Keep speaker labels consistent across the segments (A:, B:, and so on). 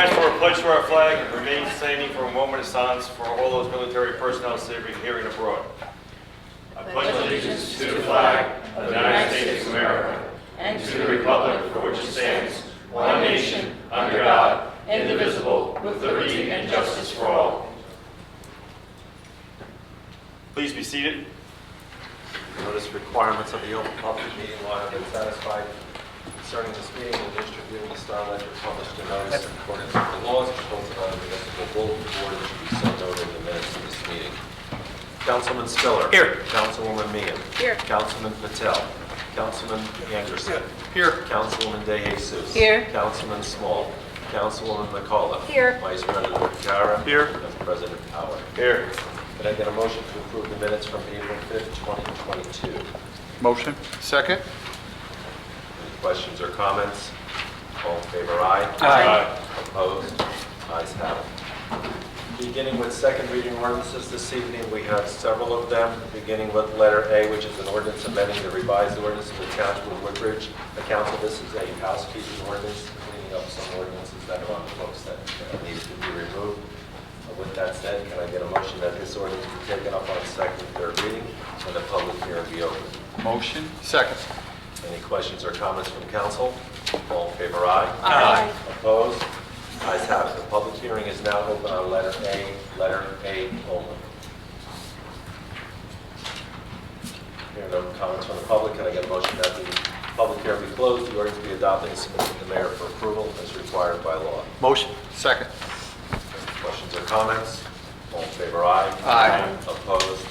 A: rise for a pledge to our flag and remain standing for a moment of silence for all those military personnel serving here and abroad. I pledge allegiance to the flag of the United States of America and to the republic for which it stands, one nation, under God, indivisible, with liberty and justice for all. Please be seated.
B: Notice requirements of the open public meeting law have been satisfied concerning this meeting. The district of the Star Ledger published a notice in accordance with the laws posted on the municipal bulletin board, which will be so noted in the minutes of this meeting. Councilman Spiller.
A: Here.
B: Councilwoman Meehan.
C: Here.
B: Councilman Patel. Councilman Anderson.
A: Here.
B: Councilwoman De Jesus.
C: Here.
B: Councilman Small. Councilwoman McCullough.
C: Here.
B: Vice President Cara.
A: Here.
B: And President Howard.
A: Here.
B: Can I get a motion to approve the minutes from April 5th, 2022?
D: Motion. Second.
B: Any questions or comments? All in favor, aye.
A: Aye.
B: Opposed? Ayes have it. Beginning with second reading ordinances this evening, we have several of them, beginning with letter A, which is an ordinance amending the revised ordinance of the Township of Woodbridge. The council, this is a housekeeping ordinance, cleaning up some ordinances that are on the books that needed to be removed. With that said, can I get a motion that this ordinance be taken up on second and third reading and the public hearing be open?
D: Motion. Second.
B: Any questions or comments from council? All in favor, aye.
C: Aye.
B: Opposed? Ayes have it. The public hearing is now open on letter A only. Hearing no comments from the public, can I get a motion that the public hearing be closed, the ordinance be adopted and submitted to the mayor for approval as required by law?
D: Motion. Second.
B: Questions or comments? All in favor, aye.
D: Aye.
B: Opposed?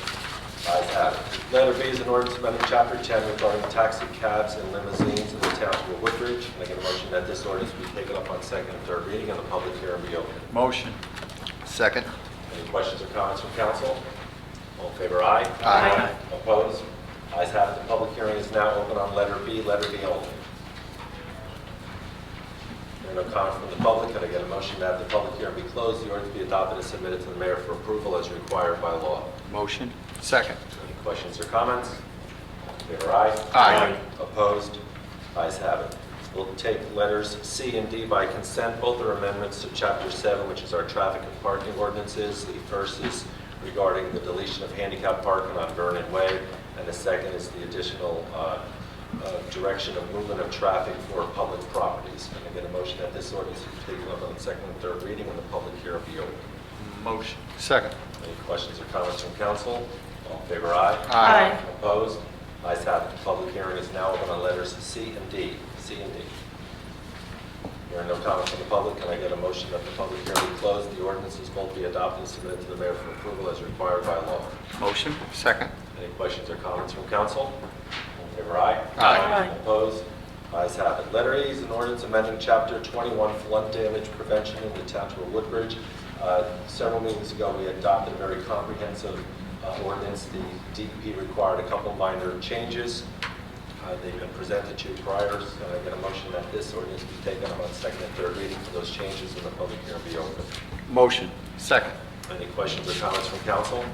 B: Ayes have it. Letter B is an ordinance amending Chapter 10 regarding taxi cabs and limousines in the Township of Woodbridge. Can I get a motion that this ordinance be taken up on second and third reading and the public hearing be open?
D: Motion. Second.
B: Any questions or comments from council? All in favor, aye.
D: Aye.
B: Opposed? Ayes have it. The public hearing is now open on letter B only. There are no comments from the public. Can I get a motion that the public hearing be closed, the ordinance be adopted and submitted to the mayor for approval as required by law?
D: Motion. Second.
B: Any questions or comments? All in favor, aye.
D: Aye.
B: Opposed? Ayes have it. We'll take letters C and D by consent. Both are amendments to Chapter 7, which is our traffic and parking ordinances. The first is regarding the deletion of handicap parking on Vernon Way, and the second is the additional direction of movement of traffic for public properties. Can I get a motion that this ordinance be taken up on the second and third reading and the public hearing be open?
D: Motion. Second.
B: Any questions or comments from council? All in favor, aye.
C: Aye.
B: Opposed? Ayes have it. The public hearing is now open on letters C and D. C and D. There are no comments from the public. Can I get a motion that the public hearing be closed, the ordinances both be adopted and submitted to the mayor for approval as required by law?
D: Motion. Second.
B: Any questions or comments from council? All in favor, aye.
C: Aye.
B: Opposed? Ayes have it. Letter E is an ordinance amending Chapter 21 flood damage prevention in the Township of Woodbridge. Several meetings ago, we adopted a very comprehensive ordinance. The DEP required a couple minor changes. They've been presented to you prior. So I get a motion that this ordinance be taken up on second and third reading for those changes and the public hearing be open.
D: Motion. Second.
B: Any questions or comments from council?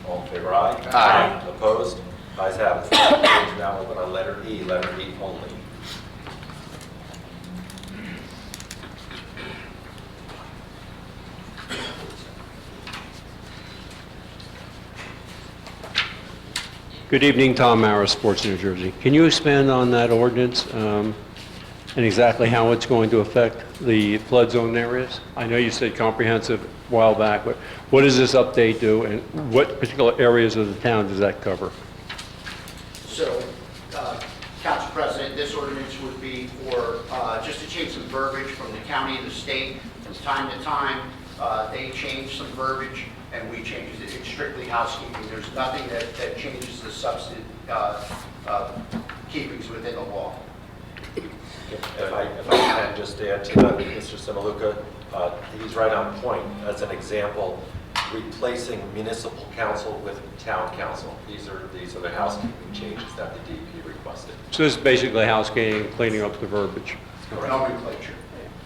B: All in favor, aye.
C: Aye.
B: Opposed? Ayes have it. The public hearing is now open on letter E only.
E: Good evening, Tom Maris, Sports New Jersey. Can you expand on that ordinance and exactly how it's going to affect the flood zone areas? I know you said comprehensive a while back, but what does this update do, and what particular areas of the town does that cover?
F: So, Council President, this ordinance would be for, just to change some verbiage from the county and the state. From time to time, they change some verbiage and we change it. It's strictly housekeeping. There's nothing that changes the substantive keepings within the law.
B: If I can just add to that, Mr. Simaluka, he's right on point. As an example, replacing municipal council with town council. These are the housekeeping changes that the DEP requested.
E: So this is basically housekeeping, cleaning up the verbiage.
F: Nomenclature.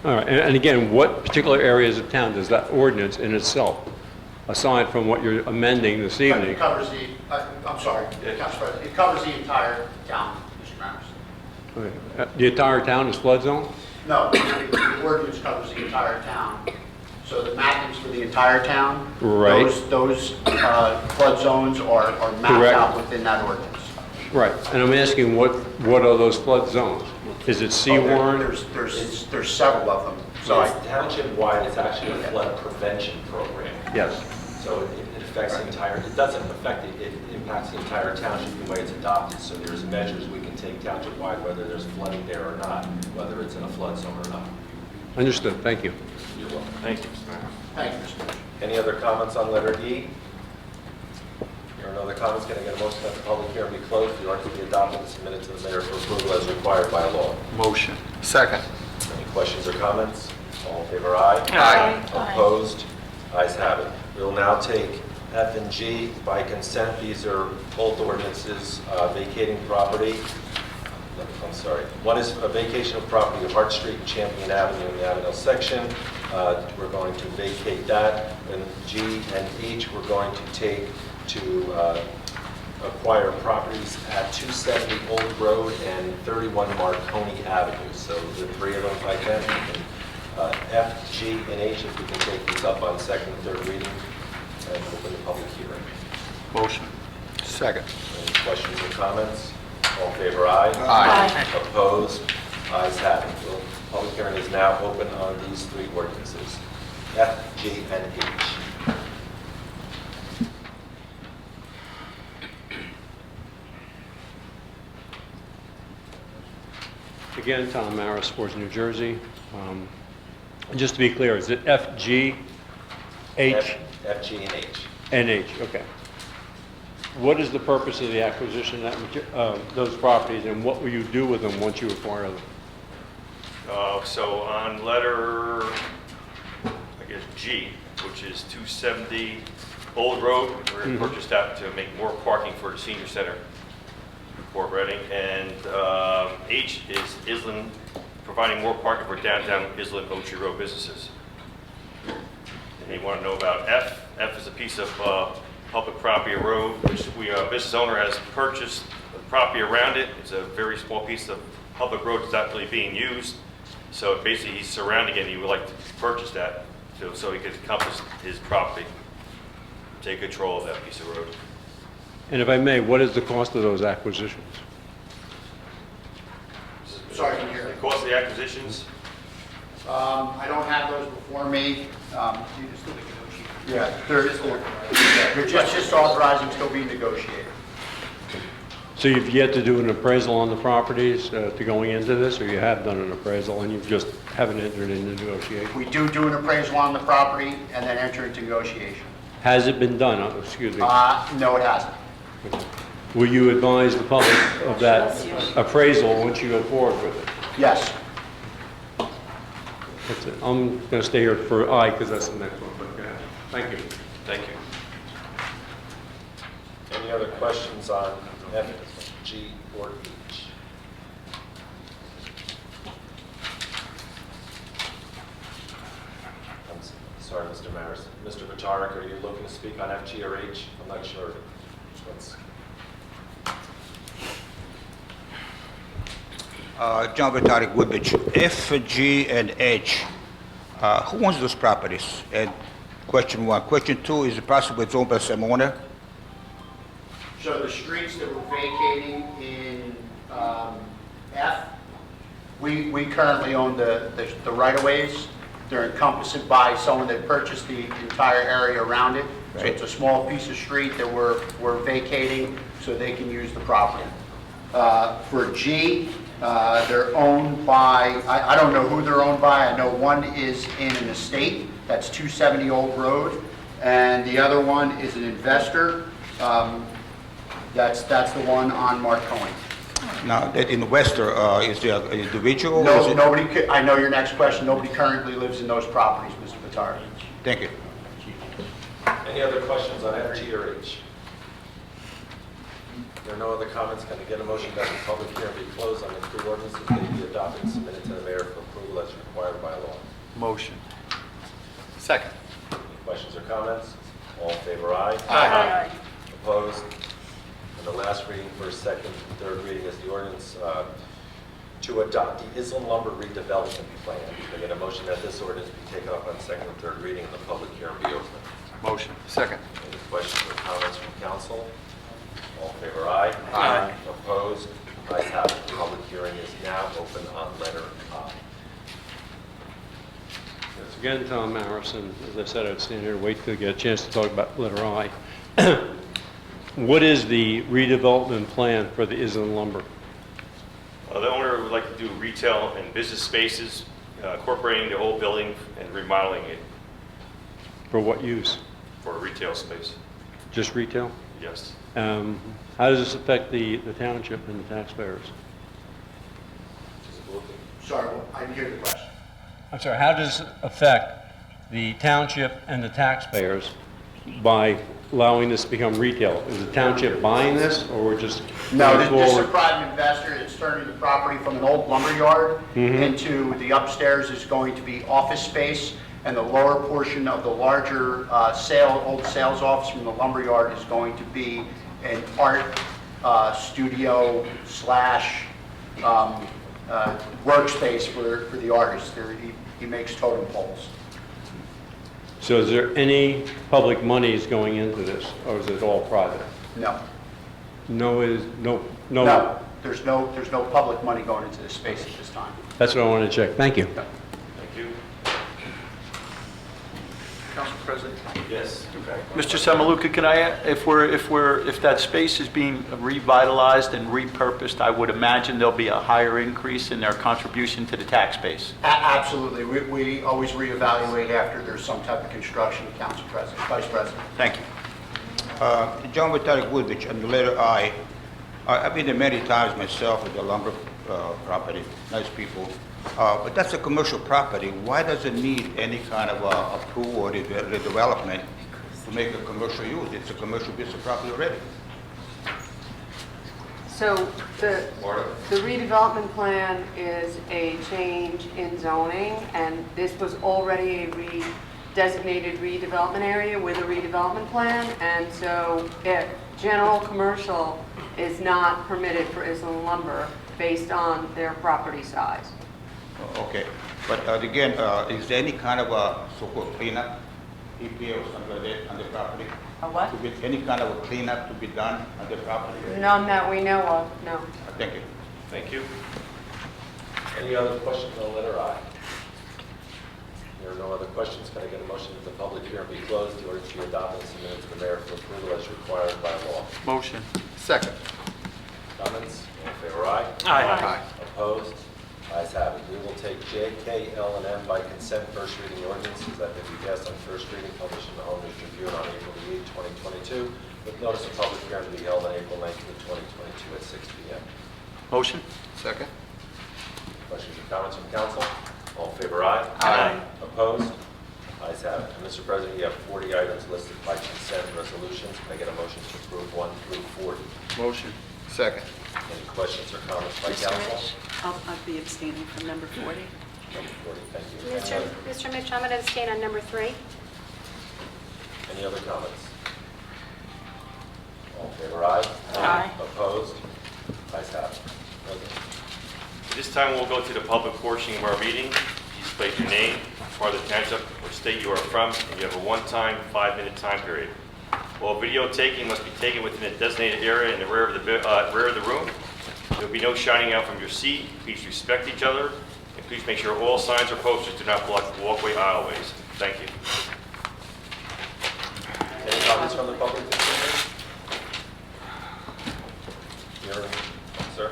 E: All right, and again, what particular areas of town does that ordinance in itself, aside from what you're amending this evening?
F: It covers the, I'm sorry, Council President, it covers the entire town, Mr. Maris.
E: Okay. The entire town is flood zone?
F: No, the ordinance covers the entire town. So the mappings for the entire town,
E: Right.
F: those flood zones are mapped
E: Correct.
F: out within that ordinance.
E: Right, and I'm asking what are those flood zones? Is it Seawarren?
F: There's several of them. So
B: It's township-wide, it's actually a flood prevention program.
E: Yes.
B: So it affects the entire, it doesn't affect it, it impacts the entire township the way it's adopted. So there's measures we can take township-wide, whether there's flooding there or not, whether it's in a flood zone or not.
E: Understood, thank you.
B: You're welcome.
A: Thank you, Mr. Mayor.
F: thank you, Mr. Mayor.
B: Any other comments on letter E? There are no other comments. Can I get a motion that the public hearing be closed, the ordinance be adopted, and submitted to the mayor for approval as required by law?
D: Motion. Second.
B: Any questions or comments? All in favor, aye?
D: Aye.
B: Opposed? Ayes have it. We will now take F and G by consent. These are both ordinances vacating property. I'm sorry. One is a vacation of property of Hart Street and Champion Avenue in the Avenel section. We're going to vacate that. And G and H, we're going to take to acquire properties at 270 Old Road and 31 Marconi Avenue. So the three of them, if I can, we can, F, G, and H, if we can take these up on second and third reading and open the public hearing.
D: Motion. Second.
B: Any questions or comments? All in favor, aye?
D: Aye.
B: Opposed? Ayes have it. The public hearing is now open on these three ordinances, F, G, and H.
E: Again, Tom Maris, Sports New Jersey. Just to be clear, is it F, G, H,
B: F, G, and H.
E: and H? Okay. What is the purpose of the acquisition of those properties, and what will you do with them once you acquire them?
A: So on letter, I guess, G, which is 270 Old Road, we're going to purchase that to make more parking for the senior center in Port Reading. And H is Island, providing more parking for downtown Island Ochi Road businesses. And you want to know about F? F is a piece of public property, a road, which business owner has purchased the property around it. It's a very small piece of public road that's not really being used. So basically, he's surrounding it, and he would like to purchase that so he could encompass his property, take control of that piece of road.
E: And if I may, what is the cost of those acquisitions?
F: Sorry, can you hear me?
A: The cost of the acquisitions,
F: I don't have those before me. Yeah, they're just authorizing still being negotiated.
E: So you've yet to do an appraisal on the properties to going into this, or you have done an appraisal and you just haven't entered into negotiation?
F: We do an appraisal on the property and then enter into negotiation.
E: Has it been done? Excuse me.
F: No, it hasn't.
E: Will you advise the public of that appraisal once you go forward with it?
F: Yes.
E: That's it. I'm going to stay here for I, because that's the next one, but go ahead. Thank you.
A: thank you.
B: Any other questions on F, G, or H? I'm sorry, Mr. Maris. Mr. Vitarik, are you looking to speak on F, G, or H? I'm not sure. What's
C: John Vitarik, Woodbridge. F, G, and H, who owns those properties? And question one. Question two, is it possible it's owned by some owner?
F: So the streets that we're vacating in F, we currently own the right-of-ways. They're encompassed by someone that purchased the entire area around it. So
C: Right.
F: it's a small piece of street that we're vacating so they can use the property. For G, they're owned by, I don't know who they're owned by. I know one is in an estate, that's 270 Old Road, and the other one is an investor. That's the one on Marconi.
C: Now, that investor, is there an individual? or is
F: No,
C: it-
F: nobody, I know your next question, nobody currently lives in those properties, Mr. Vitari.
C: Thank you.
B: Any other questions on F, G, or H? If there are no other comments, can I get a motion that the public hearing be closed on the three ordinances, they be adopted and submitted to the mayor for approval as required by law?
D: Motion. Second.
B: Any questions or comments? All in favor, aye?
D: Aye.
B: Opposed? And the last reading for second and third reading is the ordinance to adopt the Island Lumber redevelopment plan. Can I get a motion that this ordinance be taken up on second and third reading and the public hearing be open?
D: Motion. Second.
B: Any questions or comments from council? All in favor, aye.
D: Aye.
B: Opposed? Ayes have it. The public hearing is now open on letter I.
E: Yes, again, Tom Marison. As I said, I'd stand here and wait to get a chance to talk about letter I. What is the redevelopment plan for the Island Lumber?
A: The owner would like to do retail and business spaces, incorporating the whole building and remodeling it
E: For what use?
A: for a retail space.
E: Just retail?
A: Yes.
E: How does this affect the township and the taxpayers?
F: Sorry, I didn't hear the question.
E: I'm sorry, how does it affect the township and the taxpayers by allowing this to become retail? Is the township buying this, or we're just
F: No,
E: going
F: this is a
E: forward?
F: private investor that's turning the property from an old lumber yard into the upstairs is going to be office space, and the lower portion of the larger old sales office from the lumber yard is going to be an art studio slash workspace for the artist. He makes totem poles.
E: So is there any public monies going into this, or is it all private?
F: No.
E: No.
F: No, there's no public money going into this space at this time.
E: That's what I wanted to check. Thank you.
A: Thank you.
D: Council President.
A: Yes.
D: Mr. Samaluka, can I, if that space is being revitalized and repurposed, I would imagine there'll be a higher increase in their contribution to the tax base.
F: Absolutely. We always reevaluate after there's some type of construction, Council President, Vice President.
D: Thank you.
C: John Vitalik Woodbridge, on the letter I. I've been there many times myself with the lumber property, nice people. But that's a commercial property. Why does it need any kind of approval or redevelopment to make a commercial use? It's a commercial piece of property already.
G: So the redevelopment plan is a change in zoning, and this was already a designated redevelopment area with a redevelopment plan, and so general commercial is not permitted for Island Lumber based on their property size.
C: Okay, but again, is there any kind of a so-called cleanup, EPA or something like that on the property?
G: A what?
C: To be any kind of a cleanup to be done on the property?
G: None that we know of, no.
C: Thank you.
A: Thank you.
B: Any other questions on letter I? There are no other questions. Can I get a motion that the public hearing be closed, the ordinance be adopted, and submitted to the mayor for approval as required by law?
D: Motion. Second.
B: Comments? All in favor, aye.
D: Aye.
B: Opposed? Ayes have it. We will take J, K, L, and M by consent first reading ordinances that may be passed on first reading, published in the Home News Tribune on April the 8th, 2022, with notice of public hearing to be held on April 19th, 2022 at 6 p.m.
D: Motion. Second.
B: Questions or comments from council? All in favor, aye.
D: Aye.
B: Opposed? Ayes have it. And Mr. President, you have 40 items listed by consent resolutions. Can I get a motion to approve 1 through 40?
D: Motion. Second.
B: Any questions or comments by
H: Mr.
B: council?
H: Mitch, I'll be abstaining from number 40.
B: Number 40, thank you. Any
I: Mr. Mitch, I'm going to abstain on number 3.
B: Any other comments? All in favor, aye.
H: Aye.
B: Opposed? Ayes have it. Okay.
A: At this time, we'll go to the public portion of our meeting. Please state your name, part of the township or state you are from, and you have a one-time 5-minute time period. All video taking must be taken within a designated area in the rear of the room. There will be no shining out from your seat. Please respect each other, and please make sure all signs or posters do not block the walkway aisleways. Thank you.
B: Any comments from the public this evening? Here, sir.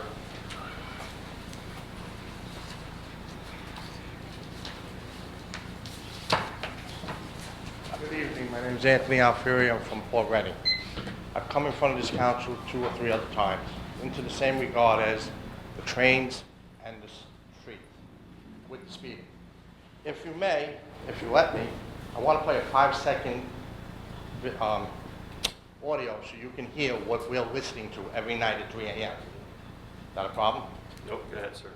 J: Good evening, my name is Anthony Alfieri, I'm from Port Reading. I've come in front of this council 2 or 3 other times, into the same regard as the trains and the street, with the speeding. If you may, if you let me, I want to play a 5-second audio so you can hear what we're listening to every night at 3 a.m. Is that a problem?
A: Nope, go ahead, sir.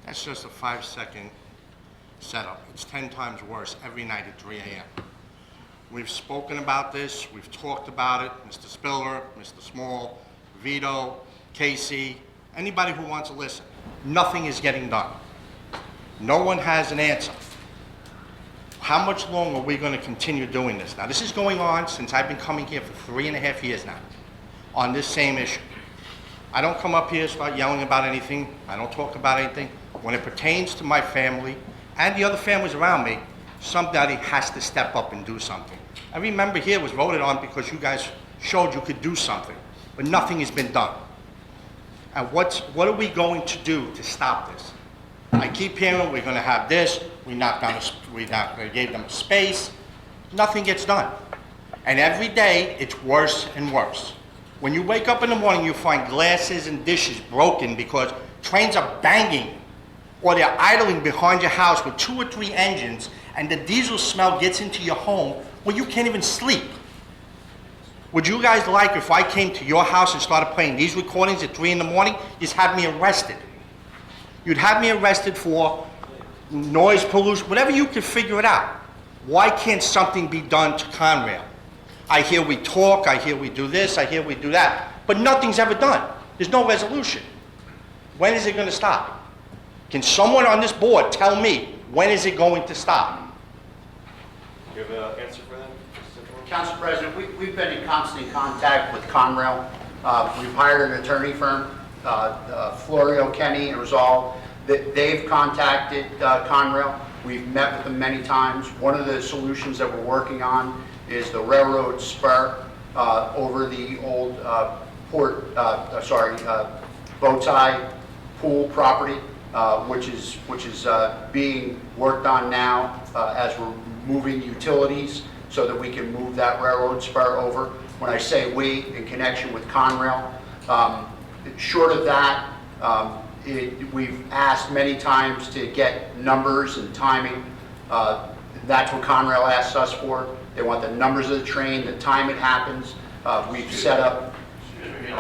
J: That's just a 5-second setup. It's 10 times worse every night at 3 a.m. We've spoken about this, we've talked about it, Mr. Spiller, Mr. Small, Vito, Casey, anybody who wants to listen. Nothing is getting done. No one has an answer. How much longer are we going to continue doing this? Now, this is going on since I've been coming here for 3.5 years now on this same issue. I don't come up here and start yelling about anything. I don't talk about anything. When it pertains to my family and the other families around me, somebody has to step up and do something. Every member here was voted on because you guys showed you could do something, but nothing has been done. And what are we going to do to stop this? I keep hearing we're going to have this, we gave them space. Nothing gets done. And every day, it's worse and worse. When you wake up in the morning, you find glasses and dishes broken because trains are banging or they're idling behind your house with 2 or 3 engines, and the diesel smell gets into your home where you can't even sleep. Would you guys like if I came to your house and started playing these recordings at 3 in the morning? You'd have me arrested. You'd have me arrested for noise pollution, whatever you could figure it out. Why can't something be done to Conrail? I hear we talk, I hear we do this, I hear we do that, but nothing's ever done. There's no resolution. When is it going to stop? Can someone on this board tell me when is it going to stop?
A: Do you have an answer for them?
F: Council President, we've been in constant contact with Conrail. We've hired an attorney firm, Florio, Kenny, and Resolve. They've contacted Conrail. We've met with them many times. One of the solutions that we're working on is the railroad spur over the old Bowtie Pool property, which is being worked on now as we're moving utilities so that we can move that railroad spur over. When I say we, in connection with Conrail, short of that, we've asked many times to get numbers and timing. That's what Conrail asks us for. They want the numbers of the train, the time it happens. We've set up.
J: Excuse me,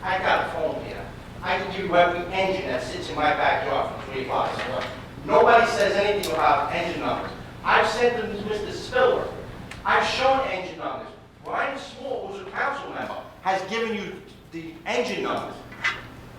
J: I got a phone here. I can give you every engine that sits in my backyard from 3 blocks away. Nobody says anything about engine numbers. I've sent them to Mr. Spiller. I've shown engine numbers. Brian Small, who's a council member, has given you the engine numbers.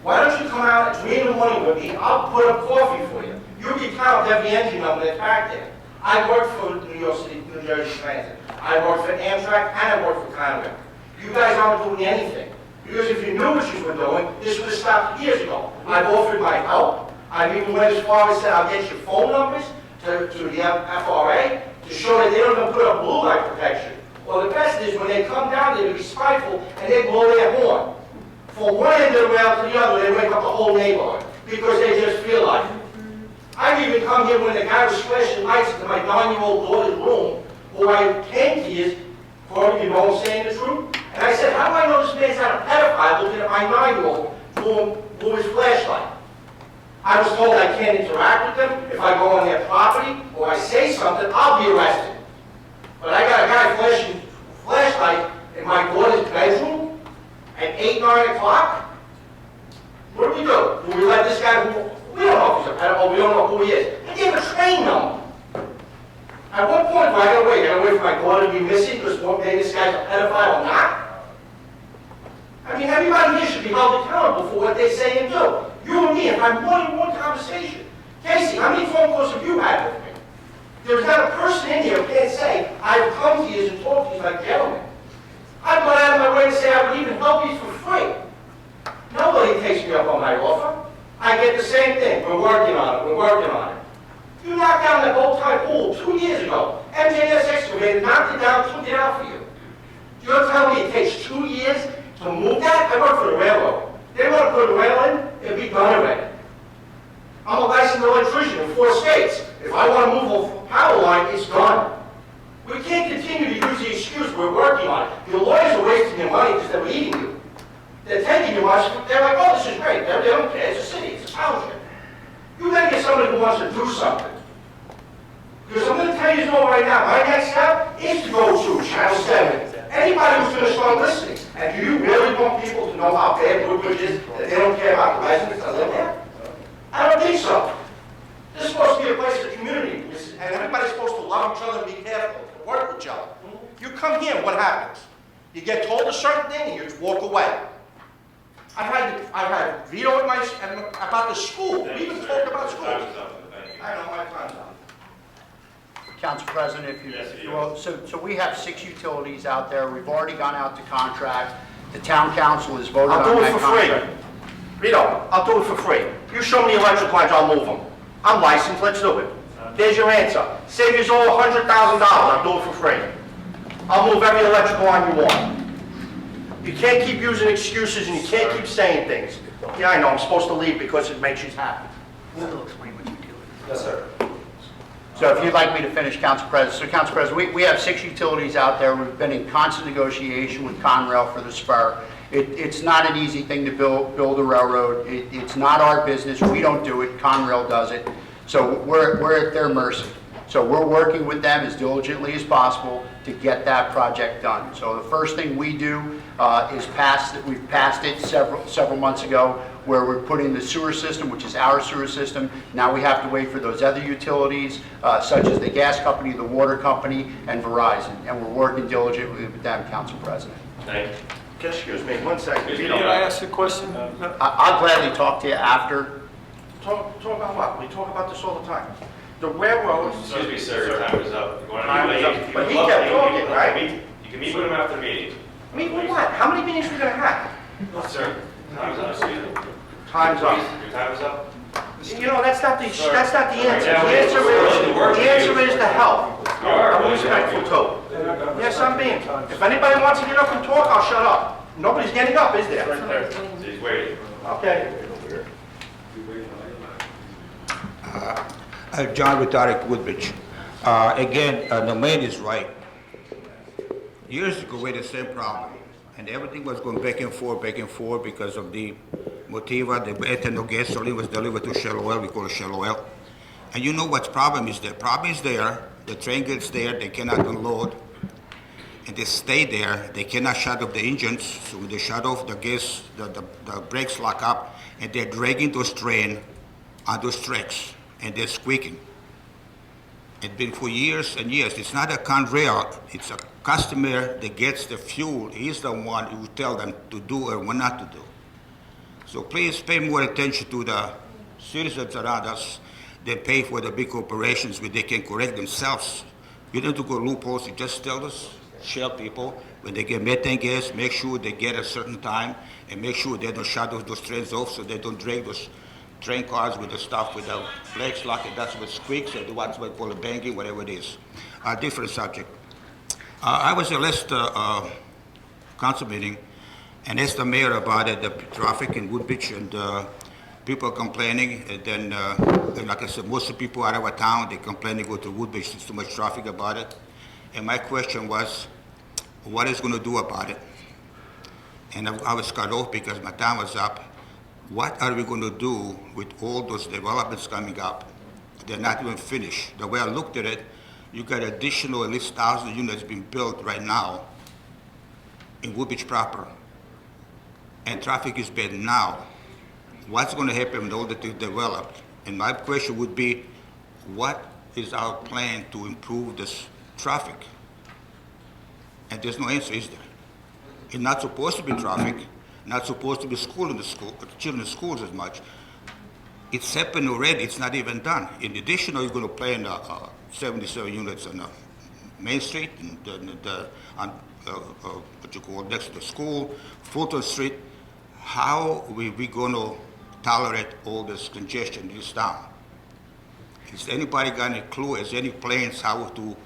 J: Why don't you come out at 3 in the morning with me? I'll put up coffee for you. You can count every engine number that's back there. I work for New York City, New Jersey Transit. I work for Amtrak, and I work for Conrail. You guys aren't doing anything. Because if you knew what you were doing, this would have stopped years ago. I've offered my help. I've even went as far as said I'll get your phone numbers to the FRA to show that they don't even put up blue light protection. Well, the best is when they come down, they be spiteful and they blow their horn. From one end of the rail to the other, they wake up the whole neighborhood because they just feel like it. I've even come here when the guy was flashing lights into my 9-year-old daughter's room, who I came to you for, you know, saying the truth. And I said, how do I know this man's not a pedophile looking at my 9-year-old through his flashlight? I was told I can't interact with them. If I go on their property or I say something, I'll be arrested. But I got a guy flashing flashlight in my daughter's bedroom at 8, 9 o'clock. What do? Do we let this guy, we don't know if he's a pedophile, we don't know who he is. I gave him a train number. At what point do I gotta wait? I gotta wait for my daughter to be missing because maybe this guy's a pedophile or not? I mean, everybody here should be held accountable for what they say and do. You and me have had more than one conversation. Casey, how many phone calls have you had with me? There's not a person in here who can't say, I've come to you and talked to you like gentlemen. I've gone out of my way to say I would even help you for free. Nobody takes me up on my offer. I get the same thing. We're working on it. We're working on it. You knocked down that Bowtie Pool 2 years ago. MJS Excavator knocked it down, took it out for you. You're telling me it takes 2 years to move that? I work for the railroad. They want to put a rail in, it'll be done already. I'm a licensed electrician in 4 states. If I want to move a power line, it's done. We can't continue to use the excuse we're working on it. Your lawyers are wasting your money because they're eating you. They're taking your money. They're like, oh, this is great. They don't care. It's a city. It's a township. You got to get somebody who wants to do something. Because I'm going to tell you right now, my next step is to go to Channel 7. Anybody who's going to start listening. And do you really want people to know how bad Woodbridge is, that they don't care about the residents that live there? I don't think so. This is supposed to be a place of community. each other and be careful, work with each other. You come here, what happens? You get told a certain thing and you just walk away. I've had veto at about the school. We even talked about schools. I know, my time's up.
F: Council President, if you will, so we have 6 utilities out there. We've already gone out to contract. The town council has voted on
J: I'll do it
F: that
J: for
F: contract.
J: free. Vito, I'll do it for free. You show me the electrical lines, I'll move them. I'm licensed, let's do it. There's your answer. Save you all $100,000, I'll do it for free. I'll move every electrical line you want. You can't keep using excuses and you can't keep saying things. Yeah, I know, I'm supposed to leave because it makes you happy. Yes, sir.
F: So if you'd like me to finish, Council President. So Council President, we have 6 utilities out there. We've been in constant negotiation with Conrail for the spur. It's not an easy thing to build a railroad. It's not our business. We don't do it. Conrail does it. So we're at their mercy. So we're working with them as diligently as possible to get that project done. So the first thing we do is we've passed it several months ago, where we're putting the sewer system, which is our sewer system. Now we have to wait for those other utilities, such as the gas company, the water company, and Verizon. And we're working diligently with them, Council President.
A: Thank you.
J: Excuse me, 1 second.
D: Can I ask a question?
F: I'll gladly talk to you after.
J: Talk about what? We talk about this all the time. The railroads...
A: Excuse me, sir, your time is up. You want to
J: Time is up. But he kept talking, right?
A: You can meet with him after the meeting.
J: Meet with what? How many meetings are we gonna have?
A: Sir, time's up, excuse me.
J: Time's up.
A: Your time is up?
J: You know, that's not the answer.
A: Yeah,
J: The answer is the help. I'm respectful too. Yes, I'm being. If anybody wants to get up and talk, I'll shut up. Nobody's getting up, is there?
A: He's waiting.
J: Okay.
C: John Rhetoric, Woodbridge. Again, the man is right. Years ago, we had the same problem, and everything was going back and forth because of the Motiva, the ethanol gasoline was delivered to Shell Oil, we call it Shell Oil. And you know what problem is there? Problem is there, the train gets there, they cannot unload, and they stay there, they cannot shut off the engines, so when they shut off the gas, the brakes lock up, and they're dragging those train on those tracks, and they're squeaking. It's been for years and years. It's not a Conrail, it's a customer that gets the fuel. He's the one who tell them to do or what not to do. So please pay more attention to the citizens around us than pay for the big corporations where they can correct themselves. You don't have to go loopholes, you just tell us, Shell people, when they get methane gas, make sure they get a certain time and make sure they don't shut those trains off so they don't drag those train cars with the stuff with the brakes locked, and that's what squeaks, and what's what we call a banging, whatever it is. Different subject. I was at last council meeting and asked the mayor about it, the traffic in Woodbridge, and people complaining, and then, like I said, most of the people out of our town, they complain, they go to Woodbridge, there's too much traffic about it. And my question was, what is going to do about it? And I was cut off because my time was up. What are we going to do with all those developments coming up? They're not even finished. The way I looked at it, you got additional at least 1,000 units being built right now in Woodbridge proper. And traffic is bad now. What's going to happen when all that is developed? And my question would be, what is our plan to improve this traffic? And there's no answer, is there? It's not supposed to be traffic, not supposed to be children in schools as much. It's happened already, it's not even done. In addition, you're going to plan 77 units on Main Street, and on what you call next to the school, Fulton Street. How are we going to tolerate all this congestion in this town? Has anybody got any clue, has any plans how to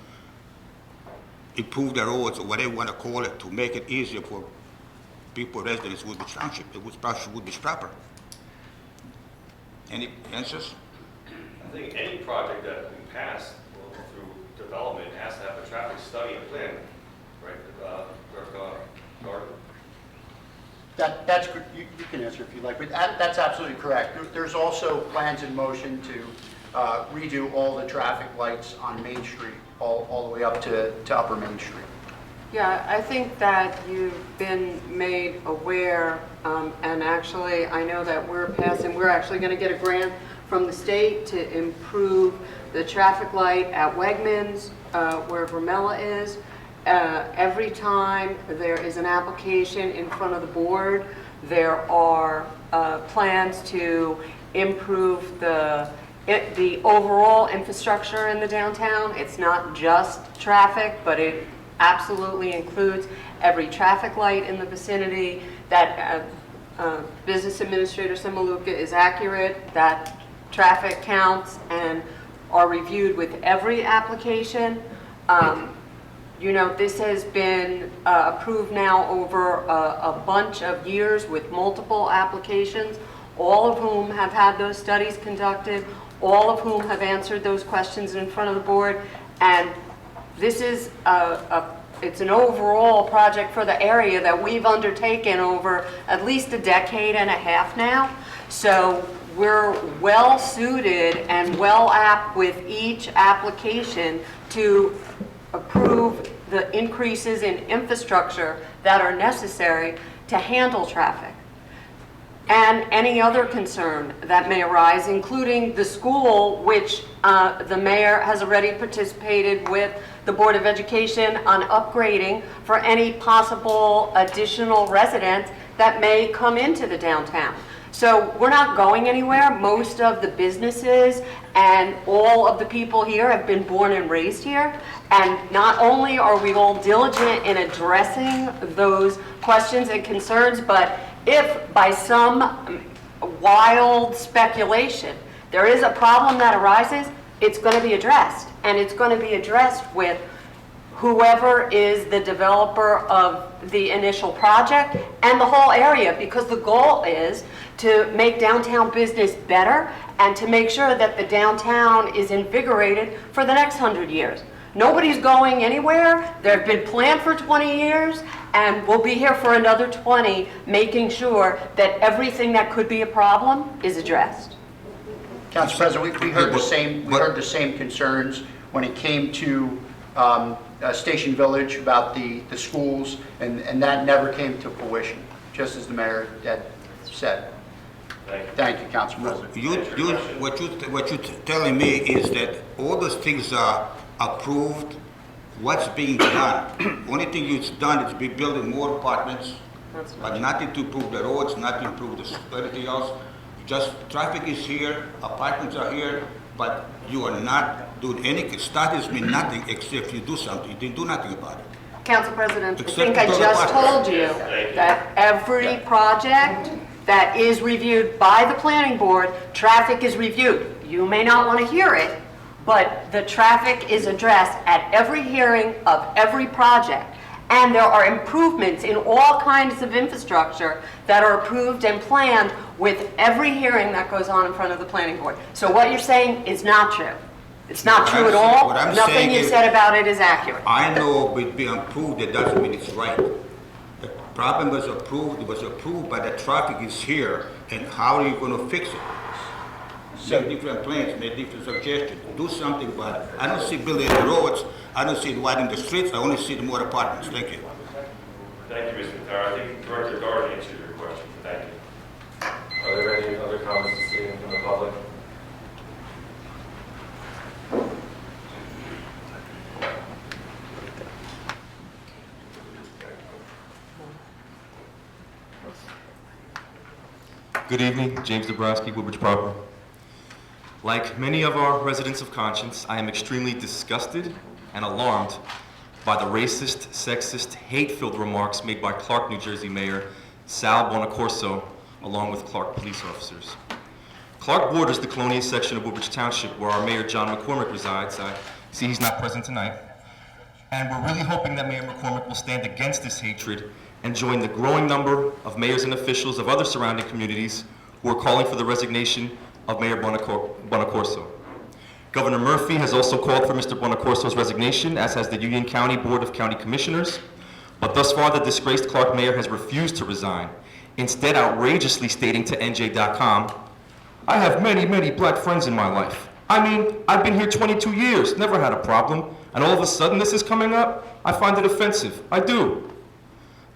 C: improve the roads, or whatever you want to call it, to make it easier for people, residents of Woodbridge Township, Woodbridge proper? Any answers?
A: I think any project that we pass through development has to have a traffic study and plan, right? Gordon?
F: That's good. You can answer if you like, but that's absolutely correct. There's also plans in motion to redo all the traffic lights on Main Street, all the way up to Upper Main Street.
G: Yeah, I think that you've been made aware, and actually, I know that we're actually going to get a grant from the state to improve the traffic light at Wegmans, where Vermella is. Every time there is an application in front of the board, there are plans to improve the overall infrastructure in the downtown. It's not just traffic, but it absolutely includes every traffic light in the vicinity. That Business Administrator Simaluka is accurate, that traffic counts and are reviewed with every application. You know, this has been approved now over a bunch of years with multiple applications, all of whom have had those studies conducted, all of whom have answered those questions in front of the board. And this is it's an overall project for the area that we've undertaken over at least a decade and a half now. So we're well suited and well apt with each application to approve the increases in infrastructure that are necessary to handle traffic and any other concern that may arise, including the school, which the mayor has already participated with the Board of Education on upgrading for any possible additional residents that may come into the downtown. So we're not going anywhere. Most of the businesses and all of the people here have been born and raised here. And not only are we all diligent in addressing those questions and concerns, but if by some wild speculation there is a problem that arises, it's going to be addressed. And it's going to be addressed with whoever is the developer of the initial project and the whole area, because the goal is to make downtown business better and to make sure that the downtown is invigorated for the next 100 years. Nobody's going anywhere. They've been planned for 20 years, and we'll be here for another 20, making sure that everything that could be a problem is addressed.
F: Council President, we heard the same concerns when it came to Station Village about the schools, and that never came to fruition, just as the mayor had said. Thank you, Council President.
C: What you're telling me is that all those things are approved. What's being done? Only thing it's done is be building more apartments, but nothing to improve the roads, not to improve anything else. Just traffic is here, apartments are here, but you are not doing anything. Studies mean nothing except you do something. You didn't do nothing about it.
G: Council President, I
C: Except
G: think I
C: to
G: just
C: the
G: told you that every project that is reviewed by the planning board, traffic is reviewed. You may not want to hear it, but the traffic is addressed at every hearing of every project. And there are improvements in all kinds of infrastructure that are approved and planned with every hearing that goes on in front of the planning board. So what you're saying is not true. It's not true at all.
C: What I'm
G: Nothing
C: saying
G: you
C: is-
G: said about it is accurate.
C: I know it being approved, that doesn't mean it's right. The problem was approved, it was approved, but the traffic is here, and how are you going to fix it? Make different plans, make different suggestions, do something about it. I don't see building the roads, I don't see widening the streets, I only see the more apartments. Thank you.
A: Thank you, Mr. Notaro. I think Director Doherty answered your question. Thank you.
B: Are there any other comments this evening from the public?
K: Good evening, James Dabrowski, Woodbridge proper. Like many of our residents of conscience, I am extremely disgusted and alarmed by the racist, sexist, hate-filled remarks made by Clark, New Jersey Mayor Sal Buonacorso, along with Clark police officers. Clark borders the colonial section of Woodbridge Township, where our Mayor John McCormick resides. I see he's not present tonight. And we're really hoping that Mayor McCormick will stand against this hatred and join the growing number of mayors and officials of other surrounding communities who are calling for the resignation of Mayor Buonacorso. Governor Murphy has also called for Mr. Buonacorso's resignation, as has the Union County Board of County Commissioners. But thus far, the disgraced Clark mayor has refused to resign, instead outrageously stating to NJ.com, "I have many, many black friends in my life. I mean, I've been here 22 years, never had a problem, and all of a sudden this is coming up? I find it offensive. I do."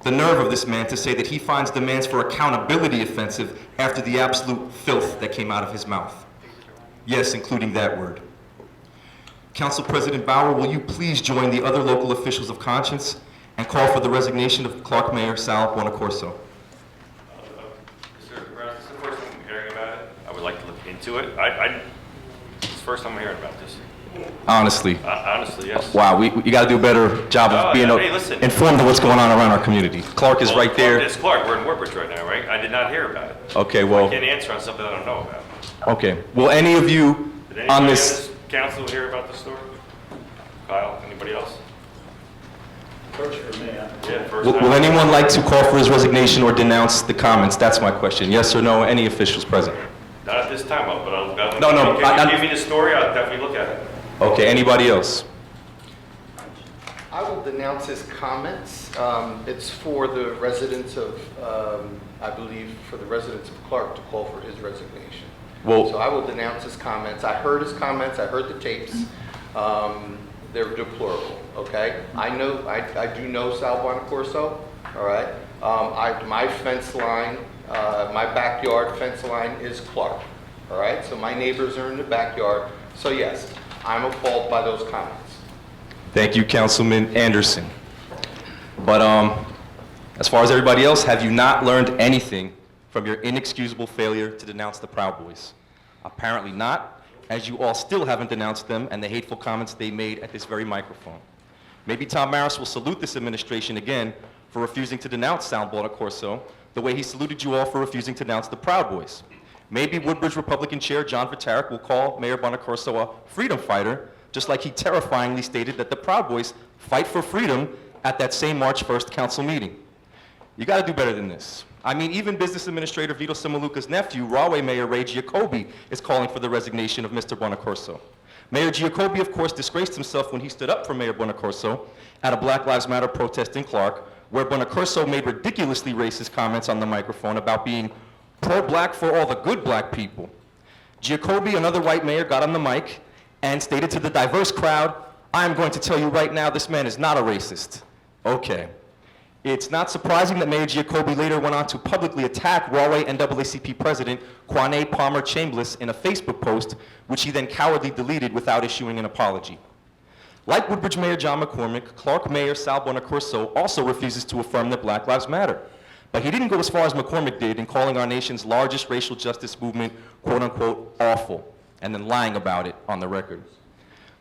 K: The nerve of this man to say that he finds demands for accountability offensive after the absolute filth that came out of his mouth. Yes, including that word. Council President Bauer, will you please join the other local officials of conscience and call for the resignation of Clark Mayor Sal Buonacorso?
A: Mr. Brown, this is the first time I'm hearing about it. I would like to look into it. It's the first time I'm hearing about this.
K: Honestly.
A: Honestly, yes.
K: Wow, you got to do a better job of being
A: hey, listen.
K: informed of what's going on around our community. Clark is right there.
A: It's Clark. We're in Woodbridge right now, right? I did not hear about it.
K: Okay, well,
A: I can't answer on something I don't know about.
K: okay. Will any of you
A: Did anybody
K: on
A: on
K: this,
A: this council hear about this story? Kyle, anybody else?
D: First for me,
A: Yeah, first
K: will
A: time.
K: anyone like to call for his resignation or denounce the comments? That's my question. Yes or no, any officials present?
A: Not at this time, but I'll.
K: No,
A: Can you give me the story? I'll definitely look at it.
K: Okay, anybody else?
L: I will denounce his comments. It's for the residents of, I believe, for the residents of Clark to call for his resignation.
K: Well-
L: So I will denounce his comments. I heard his comments, I heard the tapes. They're deplorable, okay? I do know Sal Buonacorso, all right? My fence line, my backyard fence line is Clark, all right? So my neighbors are in the backyard. So yes, I'm appalled by those comments.
K: Thank you, Councilman Anderson. But as far as everybody else, have you not learned anything from your inexcusable failure to denounce the Proud Boys? Apparently not, as you all still haven't denounced them and the hateful comments they made at this very microphone. Maybe Tom Maris will salute this administration again for refusing to denounce Sal Buonacorso the way he saluted you all for refusing to denounce the Proud Boys. Maybe Woodbridge Republican Chair John Vitaric will call Mayor Buonacorso a freedom fighter, just like he terrifyingly stated that the Proud Boys fight for freedom at that same March 1st council meeting. You got to do better than this. I mean, even Business Administrator Vito Simaluca's nephew, Rahway Mayor Ray Giacobbe, is calling for the resignation of Mr. Buonacorso. Mayor Giacobbe, of course, disgraced himself when he stood up for Mayor Buonacorso at a Black Lives Matter protest in Clark, where Buonacorso made ridiculously racist comments on the microphone about being pro-black for all the good black people. Giacobbe, another white mayor, got on the mic and stated to the diverse crowd, "I am going to tell you right now, this man is not a racist." Okay. It's not surprising that Mayor Giacobbe later went on to publicly attack Rahway NAACP President Kwane Palmer Chambliss in a Facebook post, which he then cowardly deleted without issuing an apology. Like Woodbridge Mayor John McCormick, Clark Mayor Sal Buonacorso also refuses to affirm that Black Lives Matter. But he didn't go as far as McCormick did in calling our nation's largest racial justice movement, quote unquote, awful, and then lying about it on the record.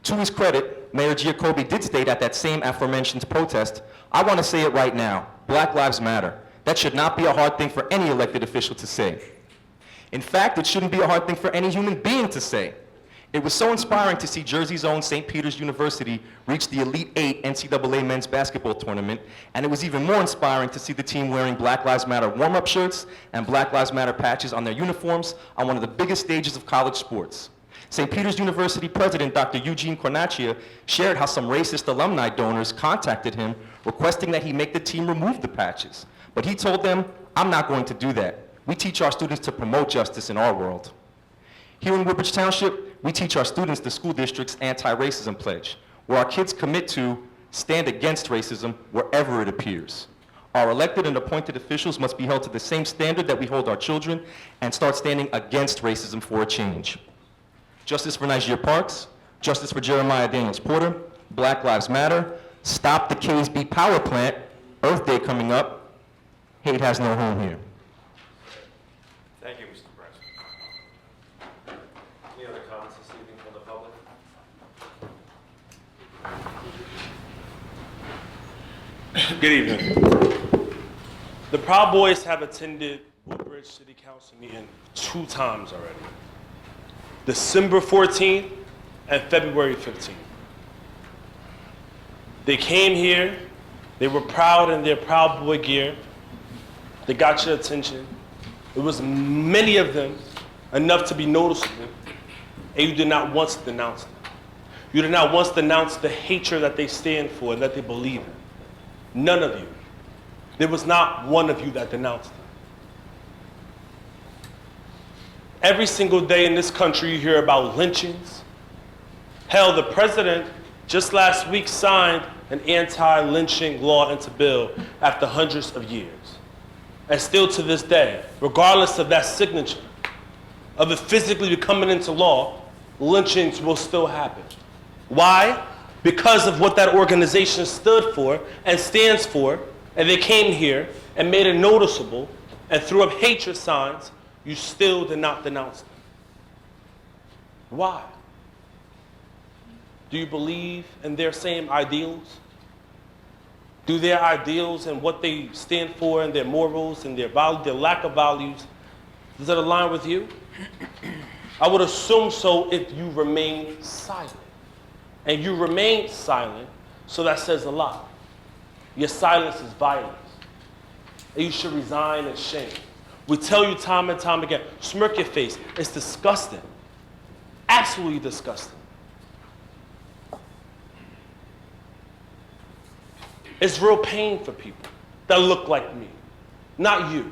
K: To his credit, Mayor Giacobbe did state at that same aforementioned protest, "I want to say it right now, Black Lives Matter. That should not be a hard thing for any elected official to say. In fact, it shouldn't be a hard thing for any human being to say." It was so inspiring to see Jersey's own St. Peter's University reach the Elite Eight NCAA men's basketball tournament, and it was even more inspiring to see the team wearing Black Lives Matter warm-up shirts and Black Lives Matter patches on their uniforms on one of the biggest stages of college sports. St. Peter's University President Dr. Eugene Cornacchia shared how some racist alumni donors contacted him requesting that he make the team remove the patches. But he told them, "I'm not going to do that. We teach our students to promote justice in our world." Here in Woodbridge Township, we teach our students the school district's anti-racism pledge, where our kids commit to stand against racism wherever it appears. Our elected and appointed officials must be held to the same standard that we hold our children and start standing against racism for a change. Justice for Nigeria Parks, justice for Jeremiah Daniels Porter, Black Lives Matter, stop the KSB power plant, Earth Day coming up, hate has no home here.
A: Thank you, Mr. President.
B: Any other comments this evening from the public?
M: Good evening. The Proud Boys have attended Woodbridge City Council meeting 2 times already. December 14th and February 15th. They came here, they were proud in their Proud Boy gear, they got your attention. It was many of them, enough to be noticeable, and you did not once denounce them. You did not once denounce the hatred that they stand for and that they believe in. None of you. There was not one of you that denounced them. Every single day in this country you hear about lynchings. Hell, the president just last week signed an anti-lynching law into bill after hundreds of years. And still to this day, regardless of that signature, of it physically becoming into law, lynchings will still happen. Why? Because of what that organization stood for and stands for, and they came here and made it noticeable and threw up hatred signs, you still did not denounce them. Why? Do you believe in their same ideals? Do their ideals and what they stand for and their morals and their lack of values, does that align with you? I would assume so if you remain silent. And you remain silent, so that says a lot. Your silence is violence. And you should resign in shame. We tell you time and time again, smirk your face. It's disgusting. Absolutely disgusting. It's real pain for people that look like me, not you.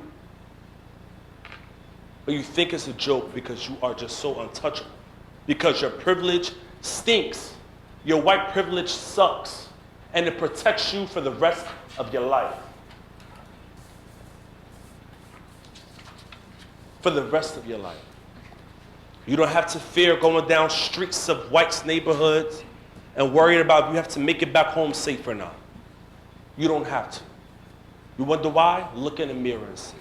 M: But you think it's a joke because you are just so untouchable. Because your privilege stinks. Your white privilege sucks. And it protects you for the rest of your life. For the rest of your life. You don't have to fear going down streets of whites' neighborhoods and worrying about if you have to make it back home safe or not. You don't have to. You wonder why? Look in the mirror and see.